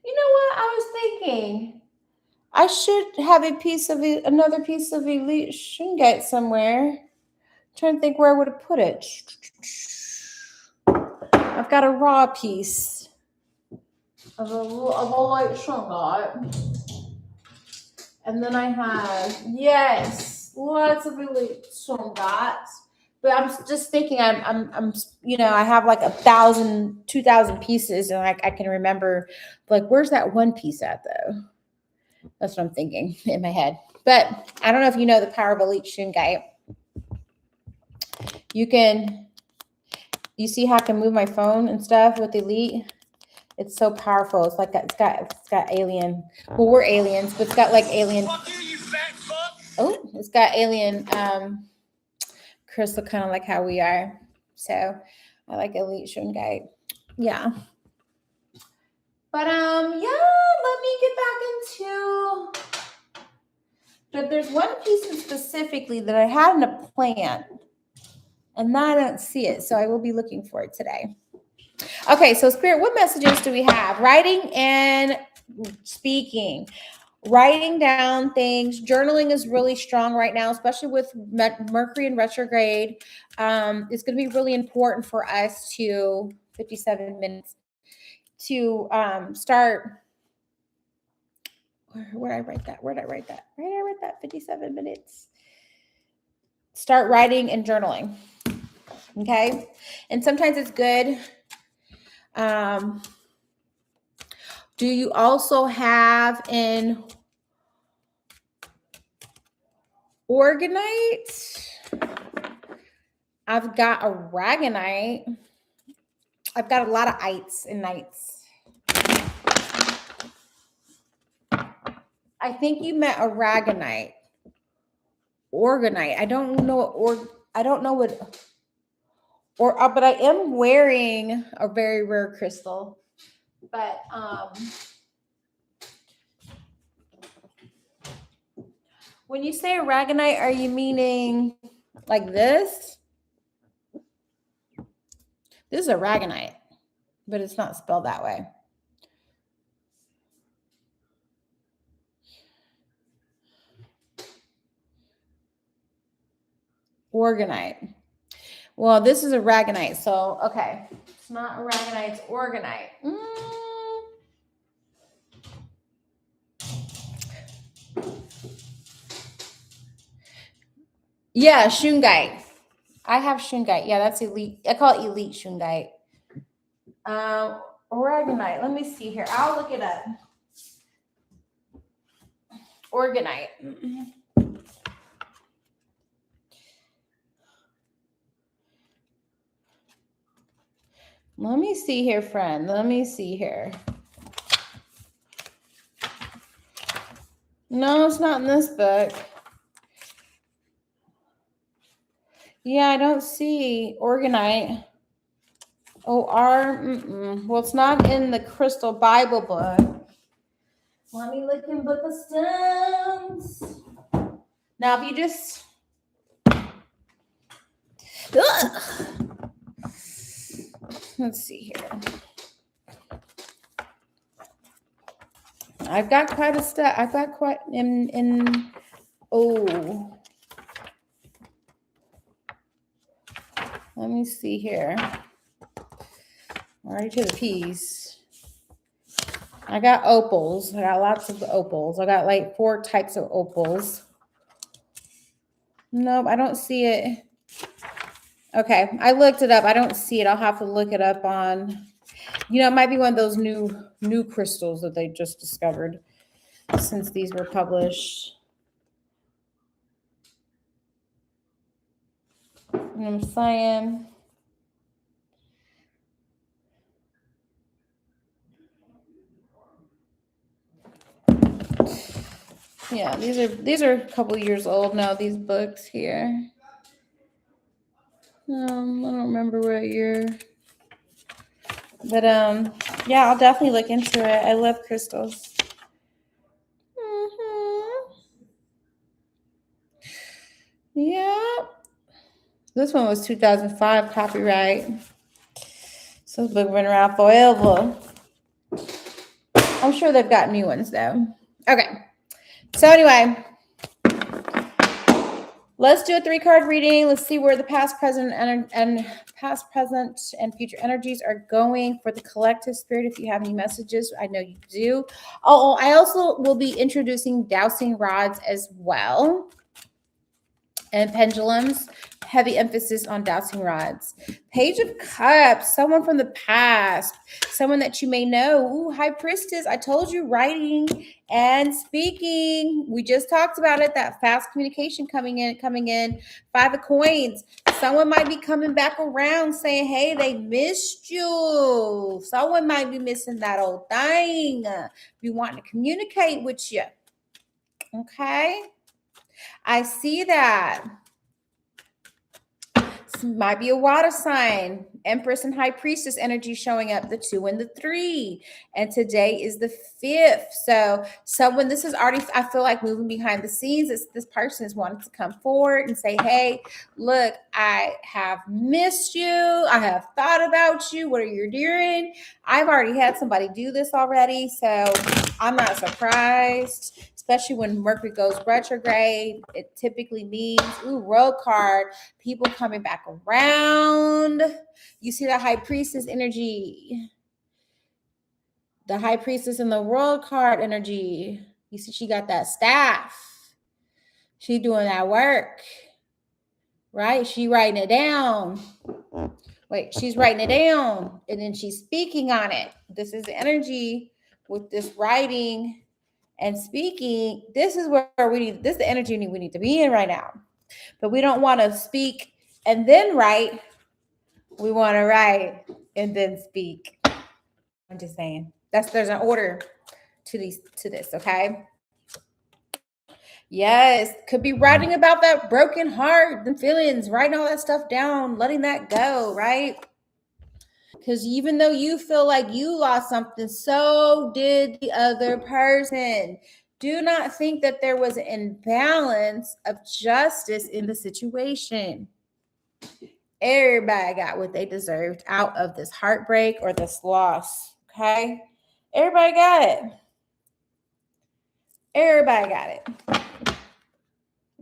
Speaker 1: You know what? I was thinking I should have another piece of elite Shungite somewhere. I'm trying to think where I would have put it. I've got a raw piece of a light Shungite. And then I have, yes, lots of elite Shungites. But I'm just thinking, I'm, you know, I have like 1,000, 2,000 pieces, and I can remember, like, where's that one piece at though? That's what I'm thinking in my head. But I don't know if you know the power of elite Shungite. You see how I can move my phone and stuff with elite. It's so powerful. It's like it's got alien. Well, we're aliens, but it's got like alien. Oh, it's got alien. Crystal, kind of like how we are. So I like elite Shungite. Yeah. But yeah, let me get back into. But there's one piece specifically that I had in a plant, and now I don't see it. So I will be looking for it today. Okay, so Spirit, what messages do we have? Writing and speaking. Writing down things. Journaling is really strong right now, especially with Mercury in retrograde. It's going to be really important for us to 57 minutes to start. Where did I write that? Where did I write that? 57 minutes. Start writing and journaling. Okay, and sometimes it's good. Do you also have an Organite? I've got a Ragonite. I've got a lot of ites and nights. I think you meant a Ragonite. Organite. I don't know what but I am wearing a very rare crystal. But when you say Aragonite, are you meaning like this? This is Aragonite, but it's not spelled that way. Organite. Well, this is Aragonite, so okay. It's not Aragonite, it's Organite. Yeah, Shungite. I have Shungite. Yeah, that's elite. I call it elite Shungite. Aragonite. Let me see here. I'll look it up. Organite. Let me see here, friend. Let me see here. No, it's not in this book. Yeah, I don't see Organite. Well, it's not in the Crystal Bible book. Let me look in Book of Stones. Now, if you just... Let's see here. I've got quite a stuff. I've got quite in. Oh. Let me see here. Already to the P's. I got opals. I got lots of opals. I got like 4 types of opals. Nope, I don't see it. Okay, I looked it up. I don't see it. I'll have to look it up on, it might be one of those new crystals that they just discovered since these were published. I'm saying. Yeah, these are a couple years old now, these books here. I don't remember what year. But yeah, I'll definitely look into it. I love crystals. Yeah. This one was 2005 copyright. So this book been around forever. I'm sure they've got new ones though. Okay. So anyway, let's do a 3-card reading. Let's see where the past, present, and future energies are going for the collective spirit. If you have any messages, I know you do. Oh, I also will be introducing dowsing rods as well. And pendulums, heavy emphasis on dowsing rods. Page of Cups, someone from the past, someone that you may know. Ooh, High Priestess, I told you, writing and speaking. We just talked about it, that fast communication coming in. 5 of Coins. Someone might be coming back around saying, hey, they missed you. Someone might be missing that old thing. Be wanting to communicate with you. Okay? I see that. This might be a water sign. Empress and High Priestess energy showing up, the 2 and the 3. And today is the 5th. So someone, this is already, I feel like, moving behind the scenes. This person is wanting to come forward and say, hey, look, I have missed you. I have thought about you. What are you doing? I've already had somebody do this already. So I'm not surprised. Especially when Mercury goes retrograde, it typically means, Road card, people coming back around. You see the High Priestess energy. The High Priestess and the World card energy. You see she got that staff. She doing that work, right? She writing it down. Wait, she's writing it down and then she's speaking on it. This is the energy with this writing and speaking. This is where this is the energy we need to be in right now. But we don't want to speak and then write. We want to write and then speak. I'm just saying. There's an order to this, okay? Yes, could be writing about that broken heart, the feelings, writing all that stuff down, letting that go, right? Because even though you feel like you lost something, so did the other person. Do not think that there was an imbalance of justice in the situation. Everybody got what they deserved out of this heartbreak or this loss, okay? Everybody got it. Everybody got it.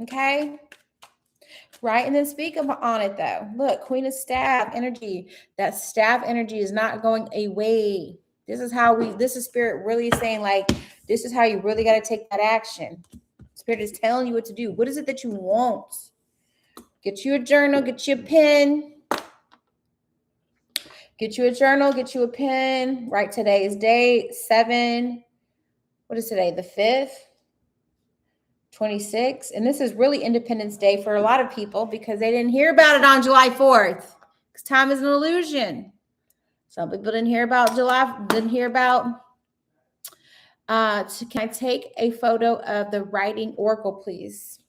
Speaker 1: Okay? Right? And then speak on it though. Look, Queen of Staff energy. That staff energy is not going away. This is Spirit really saying, like, this is how you really got to take that action. Spirit is telling you what to do. What is it that you want? Get you a journal, get you a pen. Get you a journal, get you a pen. Write today's date, 7. What is today? The 5th? 26. And this is really Independence Day for a lot of people because they didn't hear about it on July 4th. Because time is an illusion. Some people didn't hear about can I take a photo of the writing oracle, please?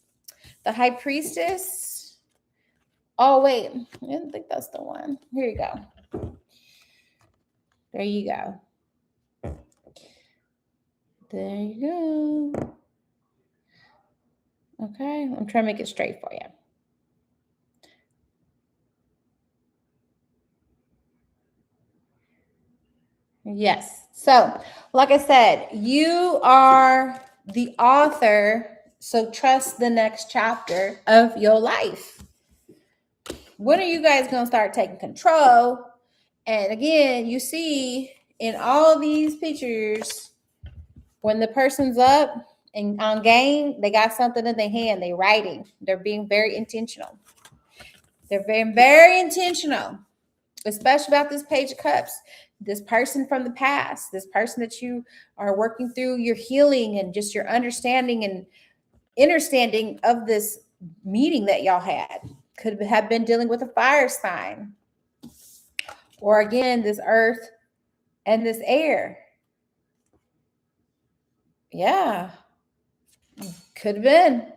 Speaker 1: The High Priestess. Oh, wait. I didn't think that's the one. Here you go. There you go. There you go. Okay, I'm trying to make it straight for you. Yes. So, like I said, you are the author, so trust the next chapter of your life. When are you guys going to start taking control? And again, you see in all these pictures, when the person's up and on game, they got something in their hand, they're writing. They're being very intentional. They're being very intentional, especially about this Page of Cups. This person from the past, this person that you are working through your healing and just your understanding and understanding of this meeting that y'all had. Could have been dealing with a fire sign. Or again, this earth and this air. Yeah, could have been.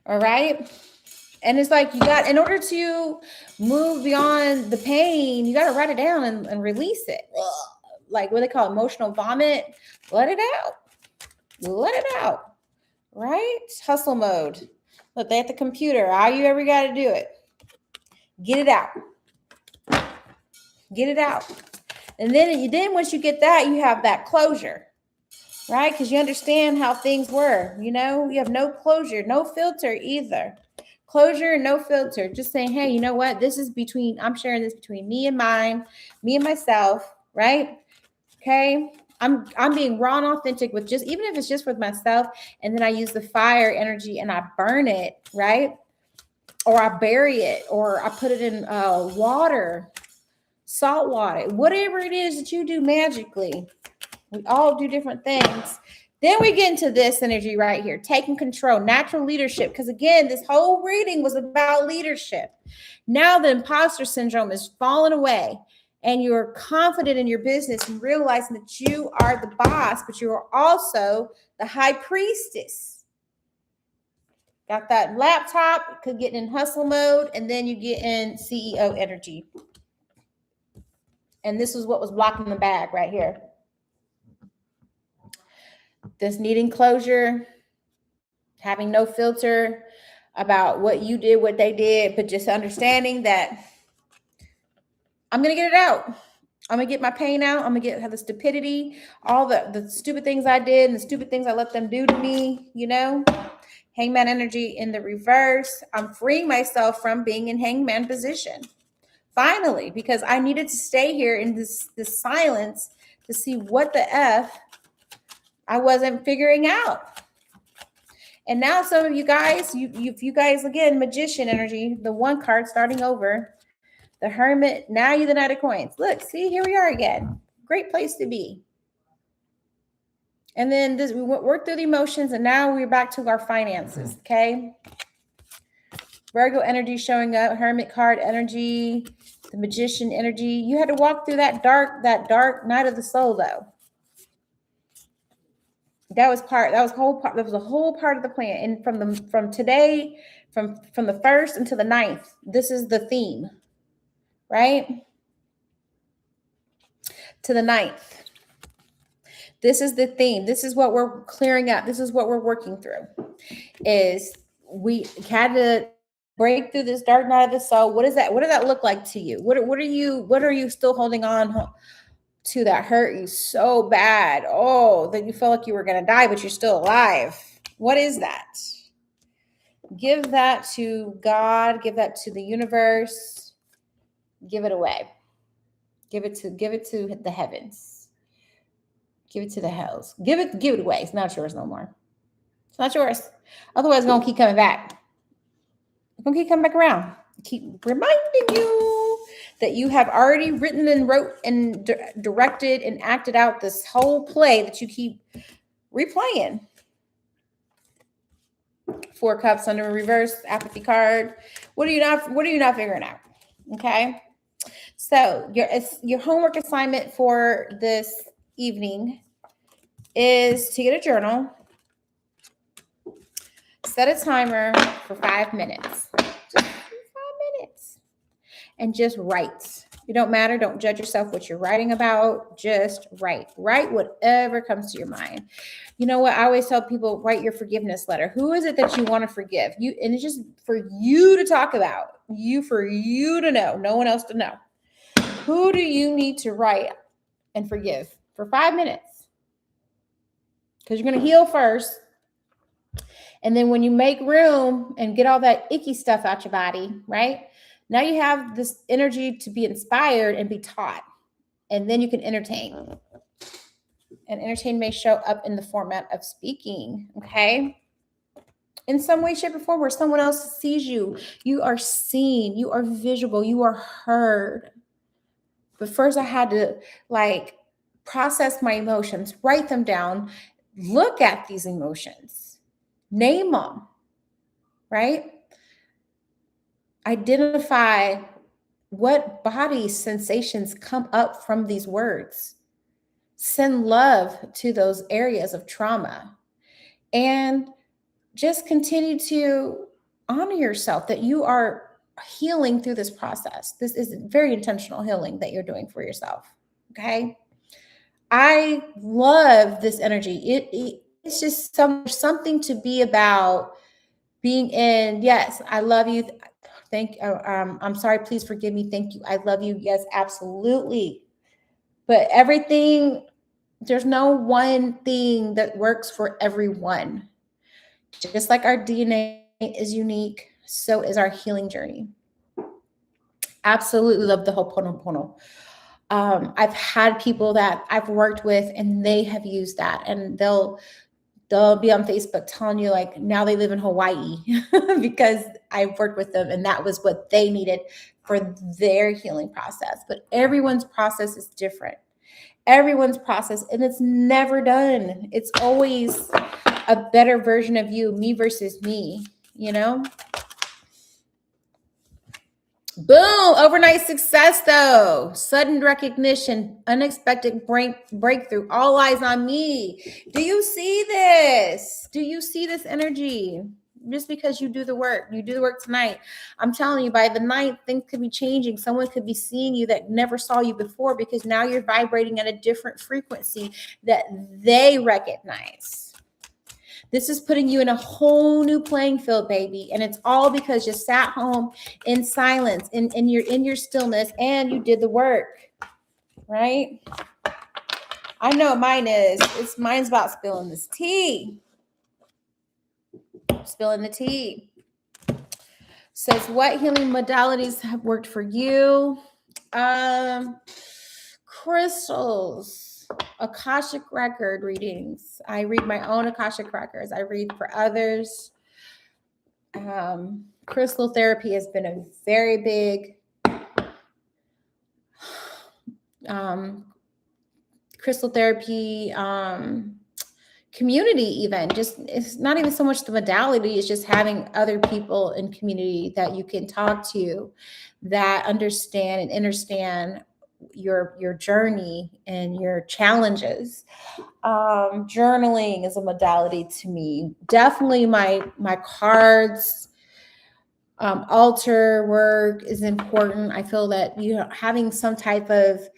Speaker 1: All right. And it's like you got, in order to move beyond the pain, you got to write it down and release it. Like what they call emotional vomit. Let it out. Let it out. Right? Hustle mode. Look, they at the computer. All you ever got to do it. Get it out. Get it out. And then once you get that, you have that closure. Right? Because you understand how things were. You know, you have no closure, no filter either. Closure and no filter. Just saying, hey, you know what? This is I'm sharing this between me and myself, right? Okay. I'm being raw and authentic with just, even if it's just with myself, and then I use the fire energy and I burn it, right? Or I bury it, or I put it in water, salt water, whatever it is that you do magically. We all do different things. Then we get into this energy right here, taking control, natural leadership. Because again, this whole reading was about leadership. Now the imposter syndrome is falling away and you're confident in your business and realizing that you are the boss, but you are also the high priestess. Got that laptop, could get in hustle mode, and then you get in CEO energy. And this was what was blocking the bag right here. This needing closure, having no filter about what you did, what they did, but just understanding that I'm going to get it out. I'm going to get my pain out. I'm going to have the stupidity, all the stupid things I did and the stupid things I let them do to me, you know. Hangman energy in the reverse. I'm freeing myself from being in hangman position. Finally, because I needed to stay here in this silence to see what the F I wasn't figuring out. And now some of you guys, you guys, again, magician energy, the one card starting over, the hermit, now you're the Knight of Coins. Look, see, here we are again. Great place to be. And then we worked through the emotions, and now we're back to our finances, okay? Virgo energy showing up, hermit card energy, the magician energy. You had to walk through that dark night of the soul, though. That was a whole part of the plan. And from today, from the 1st until the 9th, this is the theme, right? To the 9th. This is the theme. This is what we're clearing up. This is what we're working through. Is we had to break through this dark night of the soul. What does that look like to you? What are you still holding on to that hurt you so bad? Oh, that you felt like you were going to die, but you're still alive. What is that? Give that to God. Give that to the universe. Give it away. Give it to the heavens. Give it to the hells. Give it away. It's not yours no more. It's not yours. Otherwise, it's going to keep coming back. It's going to keep coming back around. Keep reminding you that you have already written and wrote and directed and acted out this whole play that you keep replaying. 4 cups under a reverse, apathy card. What are you not figuring out? Okay. So your homework assignment for this evening is to get a journal, set a timer for 5 minutes. Just 5 minutes. And just write. It don't matter. Don't judge yourself what you're writing about. Just write. Write whatever comes to your mind. You know what? I always tell people, write your forgiveness letter. Who is it that you want to forgive? And it's just for you to talk about. For you to know. No one else to know. Who do you need to write and forgive for 5 minutes? Because you're going to heal first. And then when you make room and get all that icky stuff out your body, right? Now you have this energy to be inspired and be taught, and then you can entertain. And entertain may show up in the format of speaking, okay? In some way, shape, or form where someone else sees you. You are seen, you are visible, you are heard. But first I had to like process my emotions, write them down, look at these emotions, name them, right? Identify what body sensations come up from these words. Send love to those areas of trauma and just continue to honor yourself that you are healing through this process. This is very intentional healing that you're doing for yourself. Okay. I love this energy. It's just something to be about being in. Yes, I love you. I'm sorry. Please forgive me. Thank you. I love you. Yes, absolutely. But everything, there's no one thing that works for everyone. Just like our DNA is unique, so is our healing journey. Absolutely love the Ho'oponopono. I've had people that I've worked with and they have used that, and they'll be on Facebook telling you like now they live in Hawaii because I've worked with them and that was what they needed for their healing process. But everyone's process is different. Everyone's process, and it's never done. It's always a better version of you, me versus me, you know? Boom, overnight success though. Sudden recognition, unexpected breakthrough, all eyes on me. Do you see this? Do you see this energy? Just because you do the work tonight. I'm telling you, by the night, things could be changing. Someone could be seeing you that never saw you before because now you're vibrating at a different frequency that they recognize. This is putting you in a whole new playing field, baby. And it's all because you sat home in silence, and you're in your stillness, and you did the work, right? I know mine is. Mine's about spilling this tea. Spilling the tea. Says, what healing modalities have worked for you? Crystals, Akashic record readings. I read my own Akashic records. I read for others. Crystal therapy has been a very big crystal therapy community. Even just, it's not even so much the modality, it's just having other people in community that you can talk to that understand and understand your journey and your challenges. Journaling is a modality to me. Definitely my cards, altar work is important. I feel that having some type of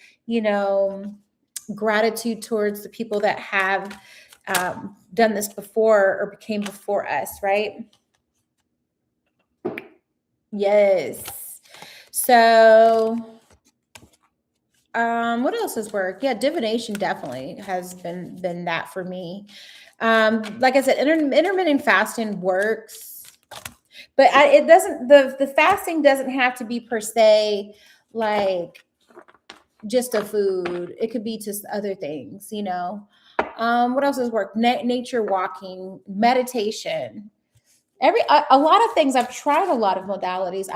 Speaker 1: gratitude towards the people that have done this before or became before us, right? Yes. So what else has worked? Yeah, divination definitely has been that for me. Like I said, intermittent fasting works, but it doesn't. The fasting doesn't have to be per se like just a food. It could be just other things, What else has worked? Nature walking, meditation. A lot of things. I've tried a lot of modalities.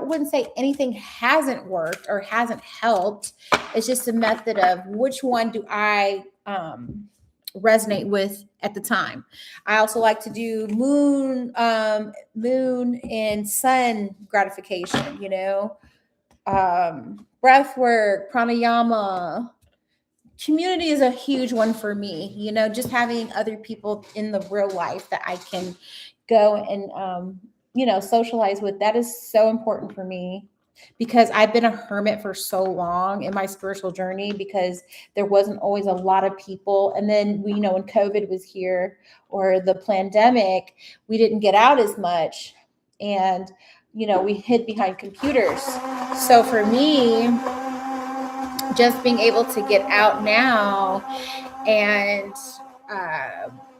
Speaker 1: Wouldn't say anything hasn't worked or hasn't helped. It's just a method of which one do I resonate with at the time. I also like to do moon and sun gratification, breath work, pranayama. Community is a huge one for me, just having other people in the real life that I can go and socialize with. That is so important for me because I've been a hermit for so long in my spiritual journey because there wasn't always a lot of people. And then when COVID was here or the pandemic, we didn't get out as much, and we hid behind computers. So for me, just being able to get out now and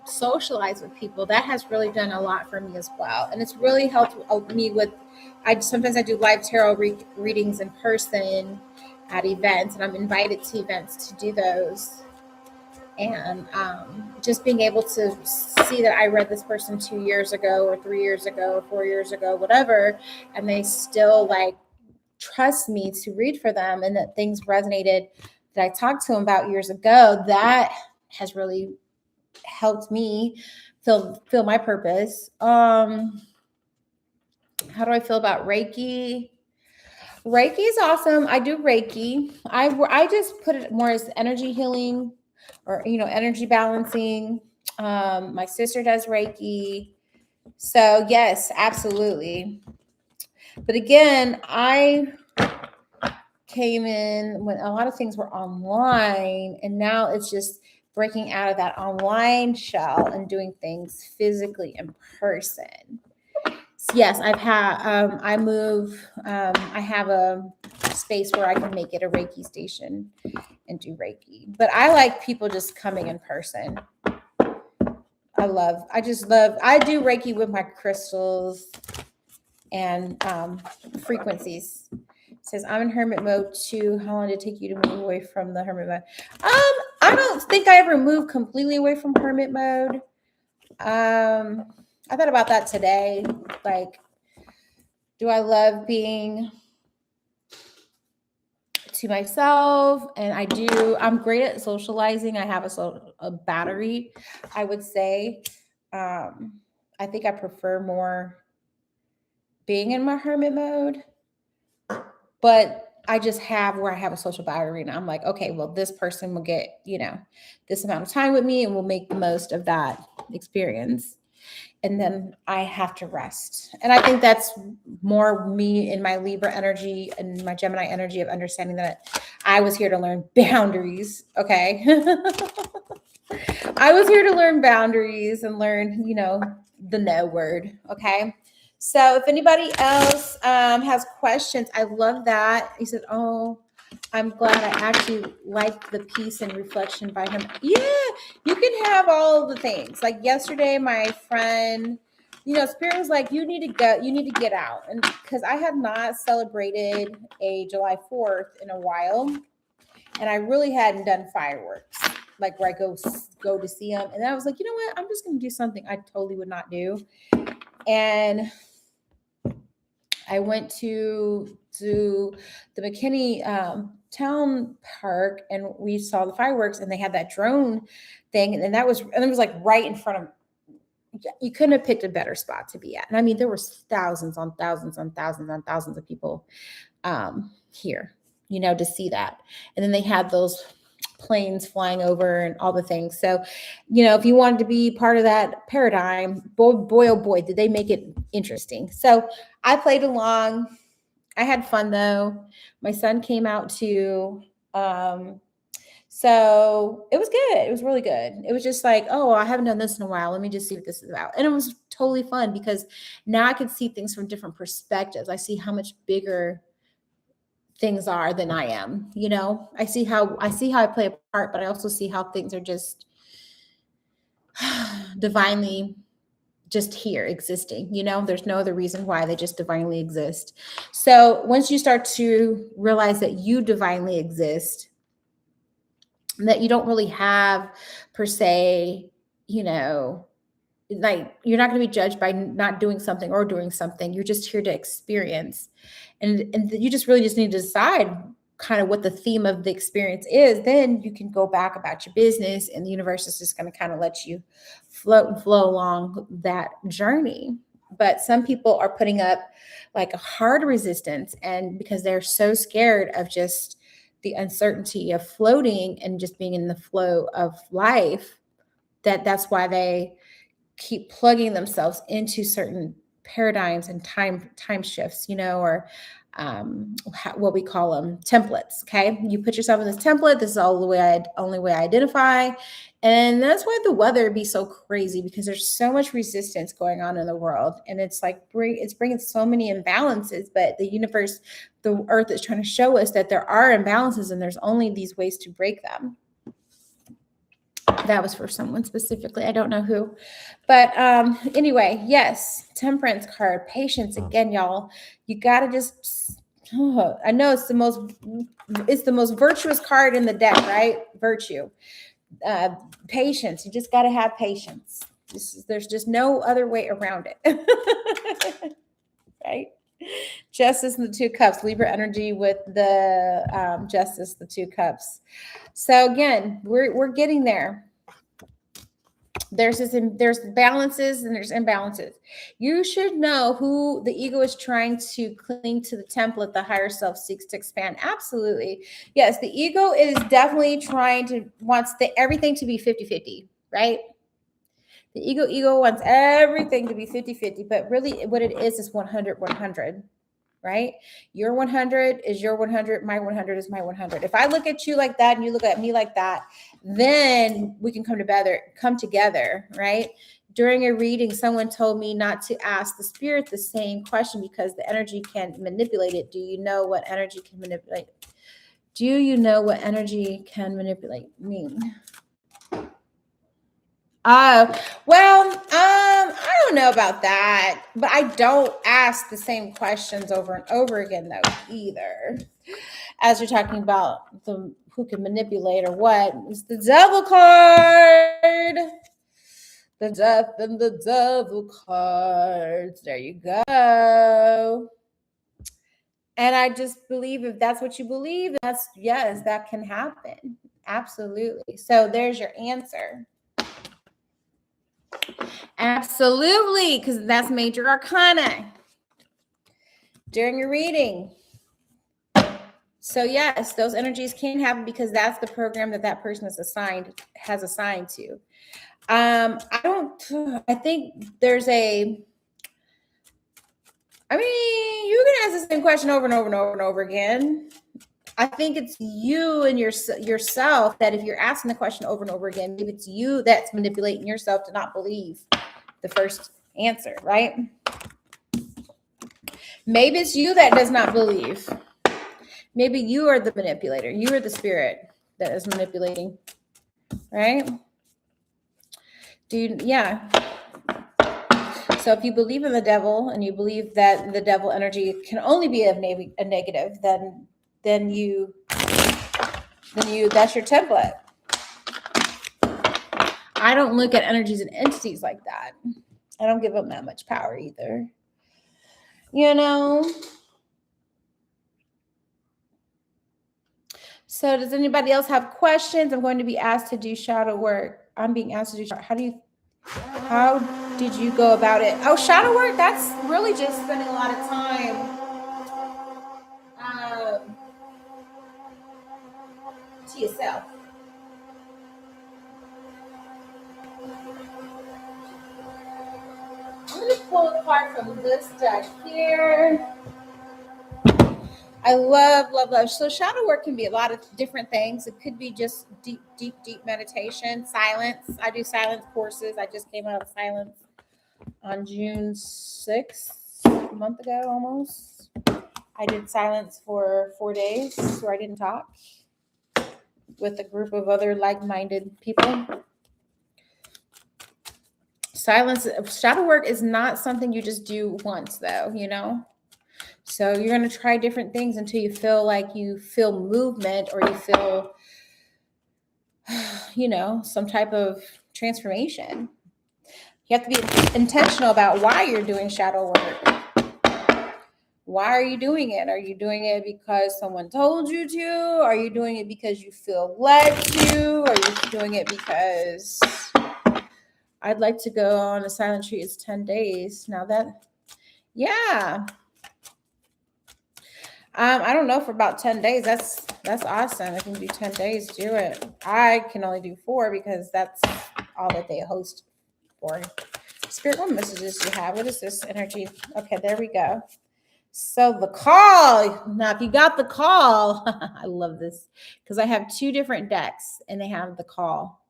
Speaker 1: socialize with people, that has really done a lot for me as well. And it's really helped me with, sometimes I do live tarot readings in person at events, and I'm invited to events to do those. And just being able to see that I read this person 2 years ago or 3 years ago or 4 years ago, whatever, and they still like trust me to read for them, and that things resonated that I talked to them about years ago, that has really helped me feel my purpose. How do I feel about Reiki? Reiki is awesome. I do Reiki. I just put it more as energy healing, or energy balancing. My sister does Reiki. So yes, absolutely. But again, I came in when a lot of things were online, and now it's just breaking out of that online shell and doing things physically in person. So yes, I've had I move I have a space where I can make it a Reiki station and do Reiki. But I like people just coming in person. I do Reiki with my crystals and frequencies. It says, I'm in hermit mode too. How long did it take you to move away from the hermit mode? I don't think I ever moved completely away from hermit mode. I thought about that today. Like, do I love being to myself? And I do. I'm great at socializing. I have a battery, I would say. I think I prefer more being in my hermit mode, but I just have where I have a social battery, and I'm like, okay, well, this person will get, this amount of time with me, and we'll make the most of that experience. And then I have to rest. And I think that's more me in my Libra energy and my Gemini energy of understanding that I was here to learn boundaries. Okay. I was here to learn boundaries and learn, the no word. Okay. So if anybody else has questions, I love that. He said, oh, I'm glad I actually like the peace and reflection by him. Yeah, you can have all the things. Like yesterday, my friend, Spirit was like, you need to go, you need to get out. And because I had not celebrated a July 4th in a while, and I really hadn't done fireworks, like where I go to see them. And I was like, you know what? I'm just going to do something I totally would not do. And I went to the McKinney town park, and we saw the fireworks, and they had that drone thing, and it was like right in front of. You couldn't have picked a better spot to be at. And I mean, there was thousands on thousands on thousands on thousands of people here, to see that. And then they had those planes flying over and all the things. So, if you wanted to be part of that paradigm, boy, oh boy, did they make it interesting. So I played along. I had fun though. My son came out too. So it was good. It was really good. It was just like, oh, I haven't done this in a while. Let me just see what this is about. And it was totally fun because now I can see things from different perspectives. I see how much bigger things are than I am. I see how I play a part, but I also see how things are just divinely just here existing. There's no other reason why, they just divinely exist. So once you start to realize that you divinely exist, that you don't really have per se, like you're not going to be judged by not doing something or doing something. You're just here to experience. And you just really just need to decide kind of what the theme of the experience is. Then you can go back about your business, and the universe is just going to kind of let you float and flow along that journey. But some people are putting up like a hard resistance, and because they're so scared of just the uncertainty of floating and just being in the flow of life, that's why they keep plugging themselves into certain paradigms and time shifts, or what we call them templates. Okay. You put yourself in this template. This is only way I identify. And that's why the weather be so crazy, because there's so much resistance going on in the world. And it's like, it's bringing so many imbalances, but the universe, the earth is trying to show us that there are imbalances, and there's only these ways to break them. That was for someone specifically. I don't know who. But anyway, yes, temperance card, patience again, y'all. You got to just I know it's the most virtuous card in the deck, right? Virtue. Patience. You just got to have patience. There's just no other way around it. Right? Justice and the 2 cups, Libra energy with the justice, the 2 cups. So again, we're getting there. There's balances and there's imbalances. You should know who the ego is trying to cling to the template the higher self seeks to expand. Absolutely. Yes, the ego is definitely wants everything to be 50-50, right? The ego wants everything to be 50-50, but really what it is 100-100. Right? Your 100 is your 100. My 100 is my 100. If I look at you like that and you look at me like that, then we can come together, right? During a reading, someone told me not to ask the spirit the same question because the energy can manipulate it. Do you know what energy can manipulate? Do you know what energy can manipulate mean? I don't know about that, but I don't ask the same questions over and over again, though, either. As you're talking about who can manipulate or what, it's the devil card. The death and the devil cards. There you go. And I just believe if that's what you believe, yes, that can happen. Absolutely. So there's your answer. Absolutely, because that's major arcana during your reading. So yes, those energies can happen because that's the program that person has assigned to. I think there's you can ask the same question over and over and over and over again. I think it's you and yourself that if you're asking the question over and over again, maybe it's you that's manipulating yourself to not believe the first answer, right? Maybe it's you that does not believe. Maybe you are the manipulator. You are the spirit that is manipulating, right? Yeah. So if you believe in the devil and you believe that the devil energy can only be a negative, then that's your template. I don't look at energies and entities like that. I don't give them that much power either. You know? So does anybody else have questions? I'm going to be asked to do shadow work. I'm being asked to do shadow. How did you go about it? Oh, shadow work, that's really just spending a lot of time to yourself. I'm going to pull a card from this deck here. I love. So shadow work can be a lot of different things. It could be just deep meditation, silence. I do silence courses. I just came out of silence on June 6th, a month ago almost. I did silence for 4 days where I didn't talk with a group of other like-minded people. Shadow work is not something you just do once, though, you know? So you're going to try different things until you feel like you feel movement or you feel, some type of transformation. You have to be intentional about why you're doing shadow work. Why are you doing it? Are you doing it because someone told you to? Are you doing it because you feel led to? Are you doing it because I'd like to go on a silent retreat? It's 10 days. Now yeah. I don't know for about 10 days. That's awesome. If you can do 10 days, do it. I can only do 4 because that's all that they host for. Spirit, what messages do you have? What is this energy? Okay, there we go. So the call. Now, if you got the call, I love this because I have 2 different decks and they have the call.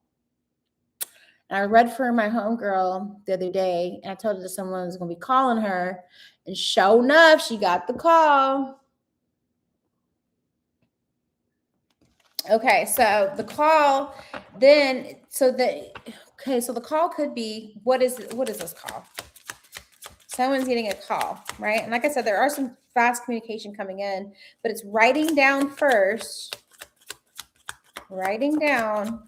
Speaker 1: And I read for my homegirl the other day and I told her that someone was going to be calling her. And sure enough, she got the call. Okay, so the call then, so the call could be, what is this call? Someone's getting a call, right? And like I said, there are some fast communication coming in, but it's writing down first. Writing down.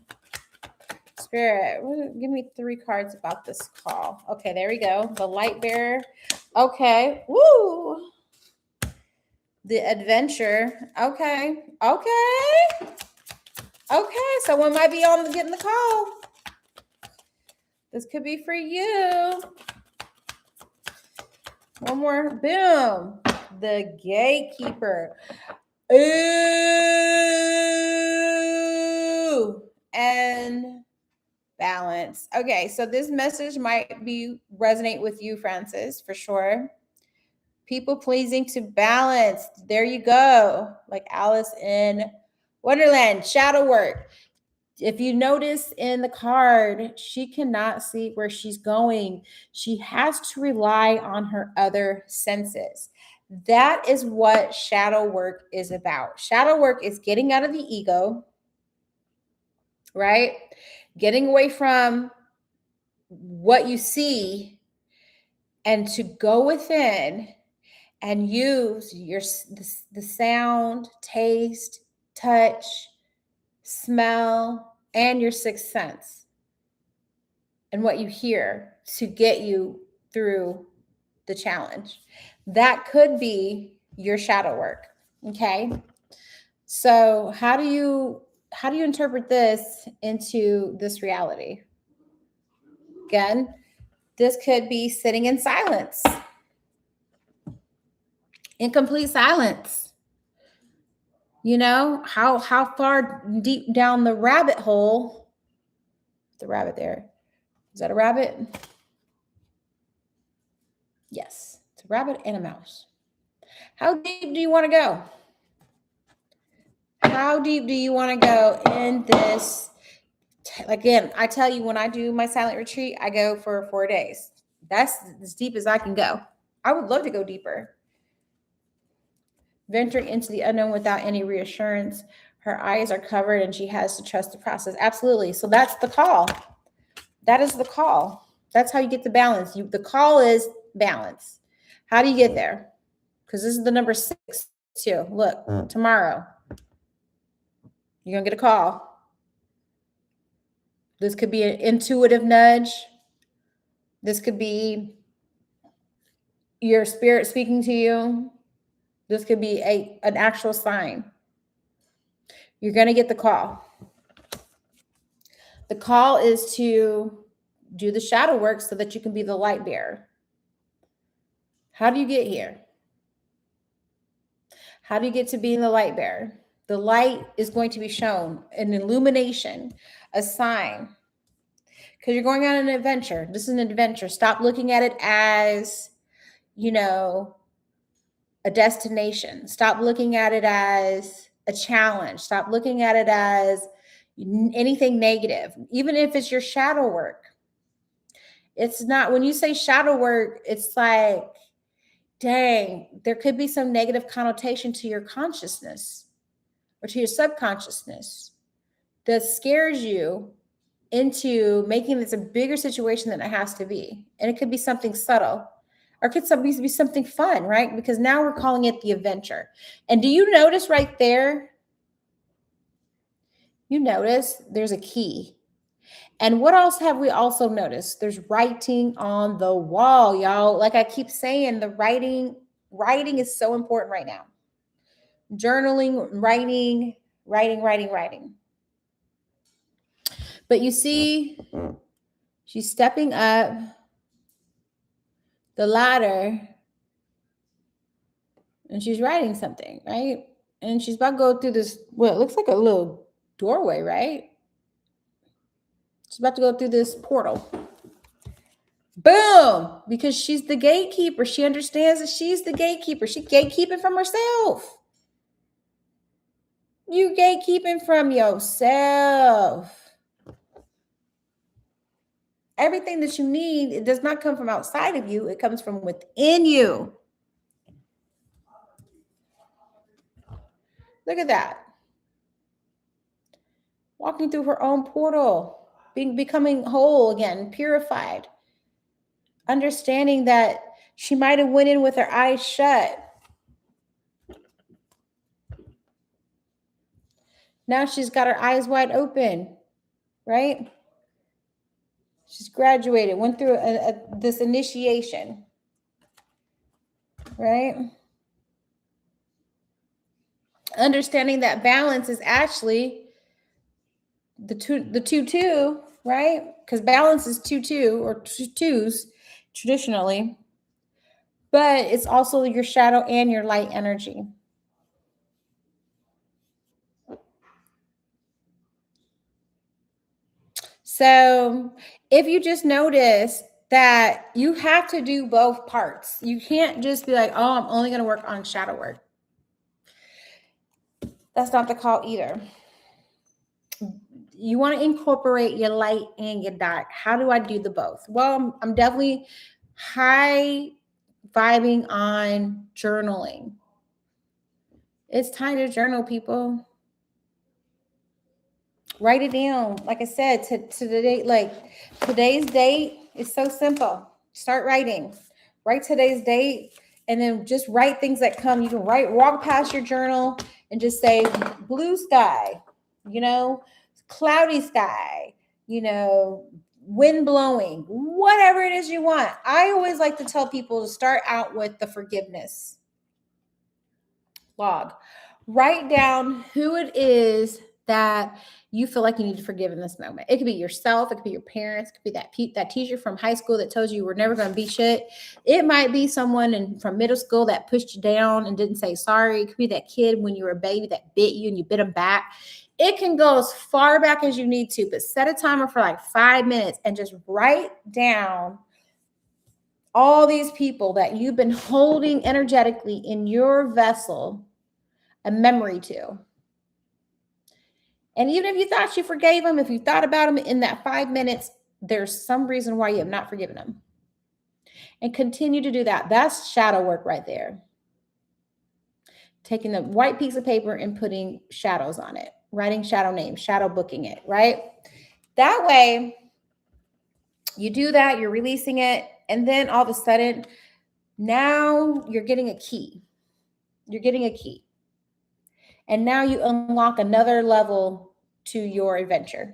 Speaker 1: Spirit, give me 3 cards about this call. Okay, there we go. The light bearer. Okay. Woo. The adventure. Okay. Okay. Okay. Someone might be on getting the call. This could be for you. One more. Boom. The gatekeeper. Ooh. And balance. Okay, so this message might be resonate with you, Francis, for sure. People pleasing to balance. There you go. Like Alice in Wonderland. Shadow work. If you notice in the card, she cannot see where she's going. She has to rely on her other senses. That is what shadow work is about. Shadow work is getting out of the ego, right? Getting away from what you see and to go within and use the sound, taste, touch, smell, and your sixth sense and what you hear to get you through the challenge. That could be your shadow work. Okay. So how do you interpret this into this reality? Again, this could be sitting in silence, in complete silence. You know, how far deep down the rabbit hole, the rabbit there, is that a rabbit? Yes, it's a rabbit and a mouse. How deep do you want to go? How deep do you want to go in this? Again, I tell you, when I do my silent retreat, I go for 4 days. That's as deep as I can go. I would love to go deeper. Venturing into the unknown without any reassurance. Her eyes are covered and she has to trust the process. Absolutely. So that's the call. That is the call. That's how you get the balance. The call is balance. How do you get there? Because this is the number 6 too. Look, tomorrow, you're going to get a call. This could be an intuitive nudge. This could be your spirit speaking to you. This could be an actual sign. You're going to get the call. The call is to do the shadow work so that you can be the light bearer. How do you get here? How do you get to being the light bearer? The light is going to be shown, an illumination, a sign. Because you're going on an adventure. This is an adventure. Stop looking at it as, a destination. Stop looking at it as a challenge. Stop looking at it as anything negative, even if it's your shadow work. It's not, when you say shadow work, it's like, dang, there could be some negative connotation to your consciousness or to your subconsciousness that scares you into making this a bigger situation than it has to be. And it could be something subtle. Or it could be something fun, right? Because now we're calling it the adventure. And do you notice right there? You notice there's a key. And what else have we also noticed? There's writing on the wall, y'all. Like I keep saying, the writing is so important right now. Journaling, writing. But you see, she's stepping up the ladder and she's writing something, right? And she's about to go through this, well, it looks like a little doorway, right? She's about to go through this portal. Boom! Because she's the gatekeeper. She understands that she's the gatekeeper. She's gatekeeping from herself. You gatekeeping from yourself. Everything that you need, it does not come from outside of you. It comes from within you. Look at that. walking through her own portal, becoming whole again, purified, understanding that she might have went in with her eyes shut. Now she's got her eyes wide open, right? She's graduated, went through this initiation, right? Understanding that balance is actually the two, right? Because balance is 2 or twos traditionally, but it's also your shadow and your light energy. So if you just notice that you have to do both parts, you can't just be like, oh, I'm only going to work on shadow work. That's not the call either. You want to incorporate your light and your dark. How do I do the both? Well, I'm definitely high vibing on journaling. It's time to journal, people. Write it down. Like I said, to today, like today's date is so simple. Start writing. Write today's date, and then just write things that come. You can walk past your journal and just say blue sky, cloudy sky, wind blowing, whatever it is you want. I always like to tell people to start out with the forgiveness log. Write down who it is that you feel like you need to forgive in this moment. It could be yourself. It could be your parents. It could be that teacher from high school that told you were never going to be shit. It might be someone from middle school that pushed you down and didn't say sorry. It could be that kid when you were a baby that bit you and you bit them back. It can go as far back as you need to, but set a timer for like 5 minutes and just write down all these people that you've been holding energetically in your vessel a memory to. And even if you thought you forgave them, if you thought about them in that 5 minutes, there's some reason why you have not forgiven them. And continue to do that. That's shadow work right there. Taking the white piece of paper and putting shadows on it, writing shadow names, shadow booking it, right? That way, you do that, you're releasing it, and then all of a sudden, now you're getting a key. You're getting a key. And now you unlock another level to your adventure.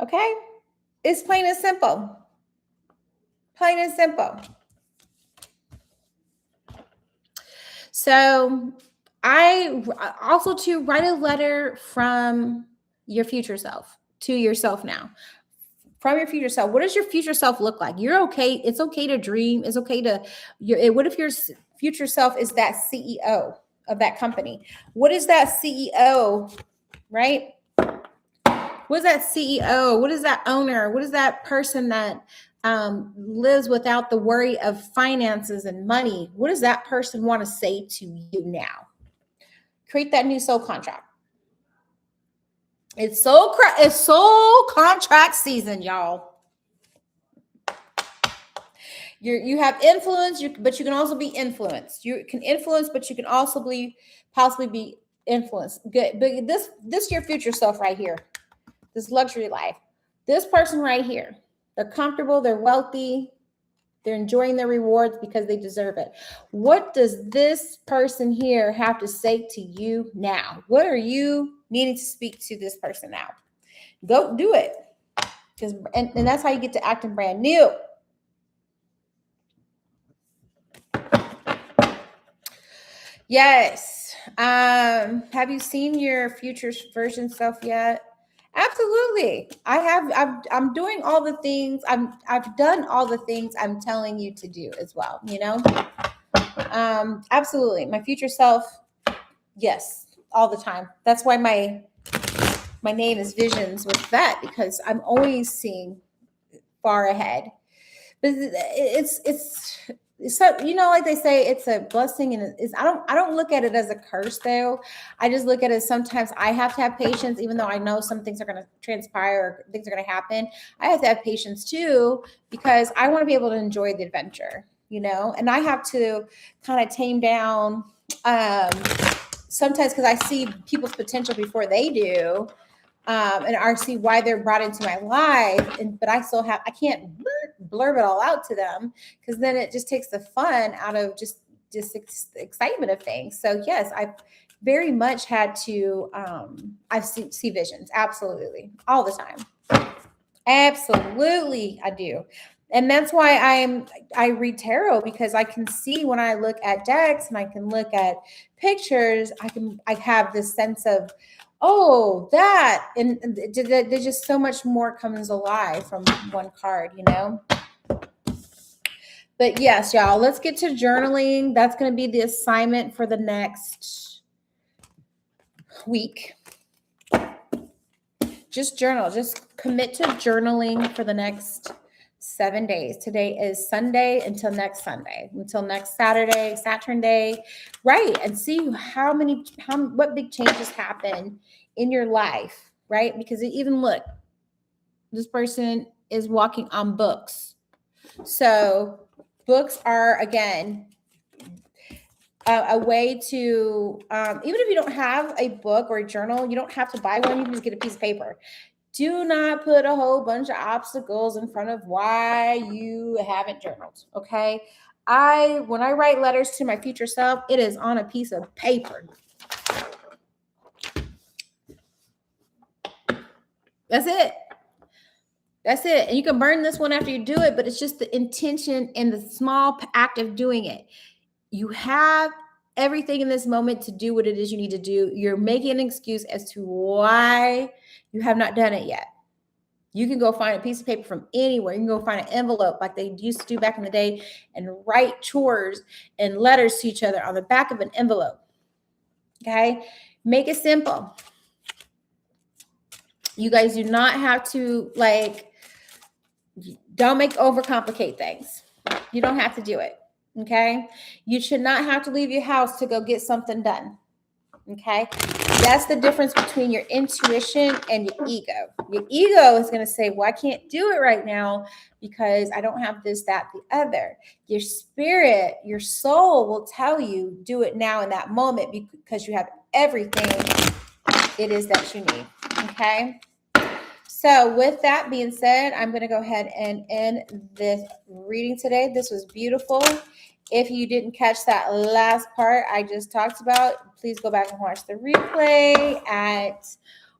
Speaker 1: Okay? It's plain and simple. Plain and simple. So I also to write a letter from your future self to yourself now. From your future self. What does your future self look like? You're okay. It's okay to dream. It's okay to, what if your future self is that CEO of that company? What is that CEO, right? What is that CEO? What is that owner? What is that person that lives without the worry of finances and money? What does that person want to say to you now? Create that new soul contract. It's soul contract season, y'all. You have influence, but you can also be influenced. You can influence, but you can also possibly be influenced. Good, but this your future self right here. This luxury life. This person right here. They're comfortable. They're wealthy. They're enjoying their rewards because they deserve it. What does this person here have to say to you now? What are you needing to speak to this person now? Go do it. And that's how you get to acting brand new. Yes. Have you seen your future version self yet? Absolutely. I'm doing all the things. I've done all the things I'm telling you to do as well, Absolutely. My future self, yes, all the time. That's why my name is Visions with that, because I'm always seeing far ahead. But it's so, like they say, it's a blessing, and I don't look at it as a curse though. I just look at it, sometimes I have to have patience, even though I know some things are going to transpire, or things are going to happen. I have to have patience too, because I want to be able to enjoy the adventure, and I have to kind of tame down sometimes because I see people's potential before they do, and I see why they're brought into my life, but I can't blurb it all out to them, because then it just takes the fun out of just excitement of things. So yes, I've very much had to, I see visions, absolutely, all the time. Absolutely, I do. And that's why I read tarot, because I can see when I look at decks and I can look at pictures, I have this sense of, oh, that, and there's just so much more comes alive from one card, you know. But yes, y'all, let's get to journaling. That's going to be the assignment for the next week. Just journal. Just commit to journaling for the next 7 days. Today is Sunday until next Sunday, until next Saturday, Saturn Day. Right. And see what big changes happen in your life. Right. Because even look, this person is walking on books. So books are, again, a way to, even if you don't have a book or a journal, you don't have to buy one. You can just get a piece of paper. Do not put a whole bunch of obstacles in front of why you haven't journaled. Okay. When I write letters to my future self, it is on a piece of paper. That's it. That's it. And you can burn this one after you do it, but it's just the intention and the small act of doing it. You have everything in this moment to do what it is you need to do. You're making an excuse as to why you have not done it yet. You can go find a piece of paper from anywhere. You can go find an envelope like they used to do back in the day and write chores and letters to each other on the back of an envelope. Okay? Make it simple. You guys do not have to, don't overcomplicate things. You don't have to do it. Okay. You should not have to leave your house to go get something done. Okay. That's the difference between your intuition and your ego. Your ego is going to say, well, I can't do it right now because I don't have this, that, the other. Your spirit, your soul will tell you, do it now in that moment because you have everything it is that you need. Okay. So with that being said, I'm going to go ahead and end this reading today. This was beautiful. If you didn't catch that last part I just talked about, please go back and watch the replay at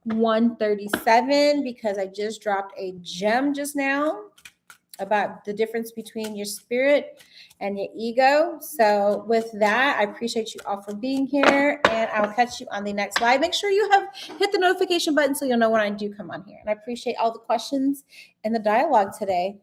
Speaker 1: 1:37, because I just dropped a gem just now about the difference between your spirit and your ego. So with that, I appreciate you all for being here, and I'll catch you on the next live. Make sure you have hit the notification button so you'll know when I do come on here. And I appreciate all the questions and the dialogue today.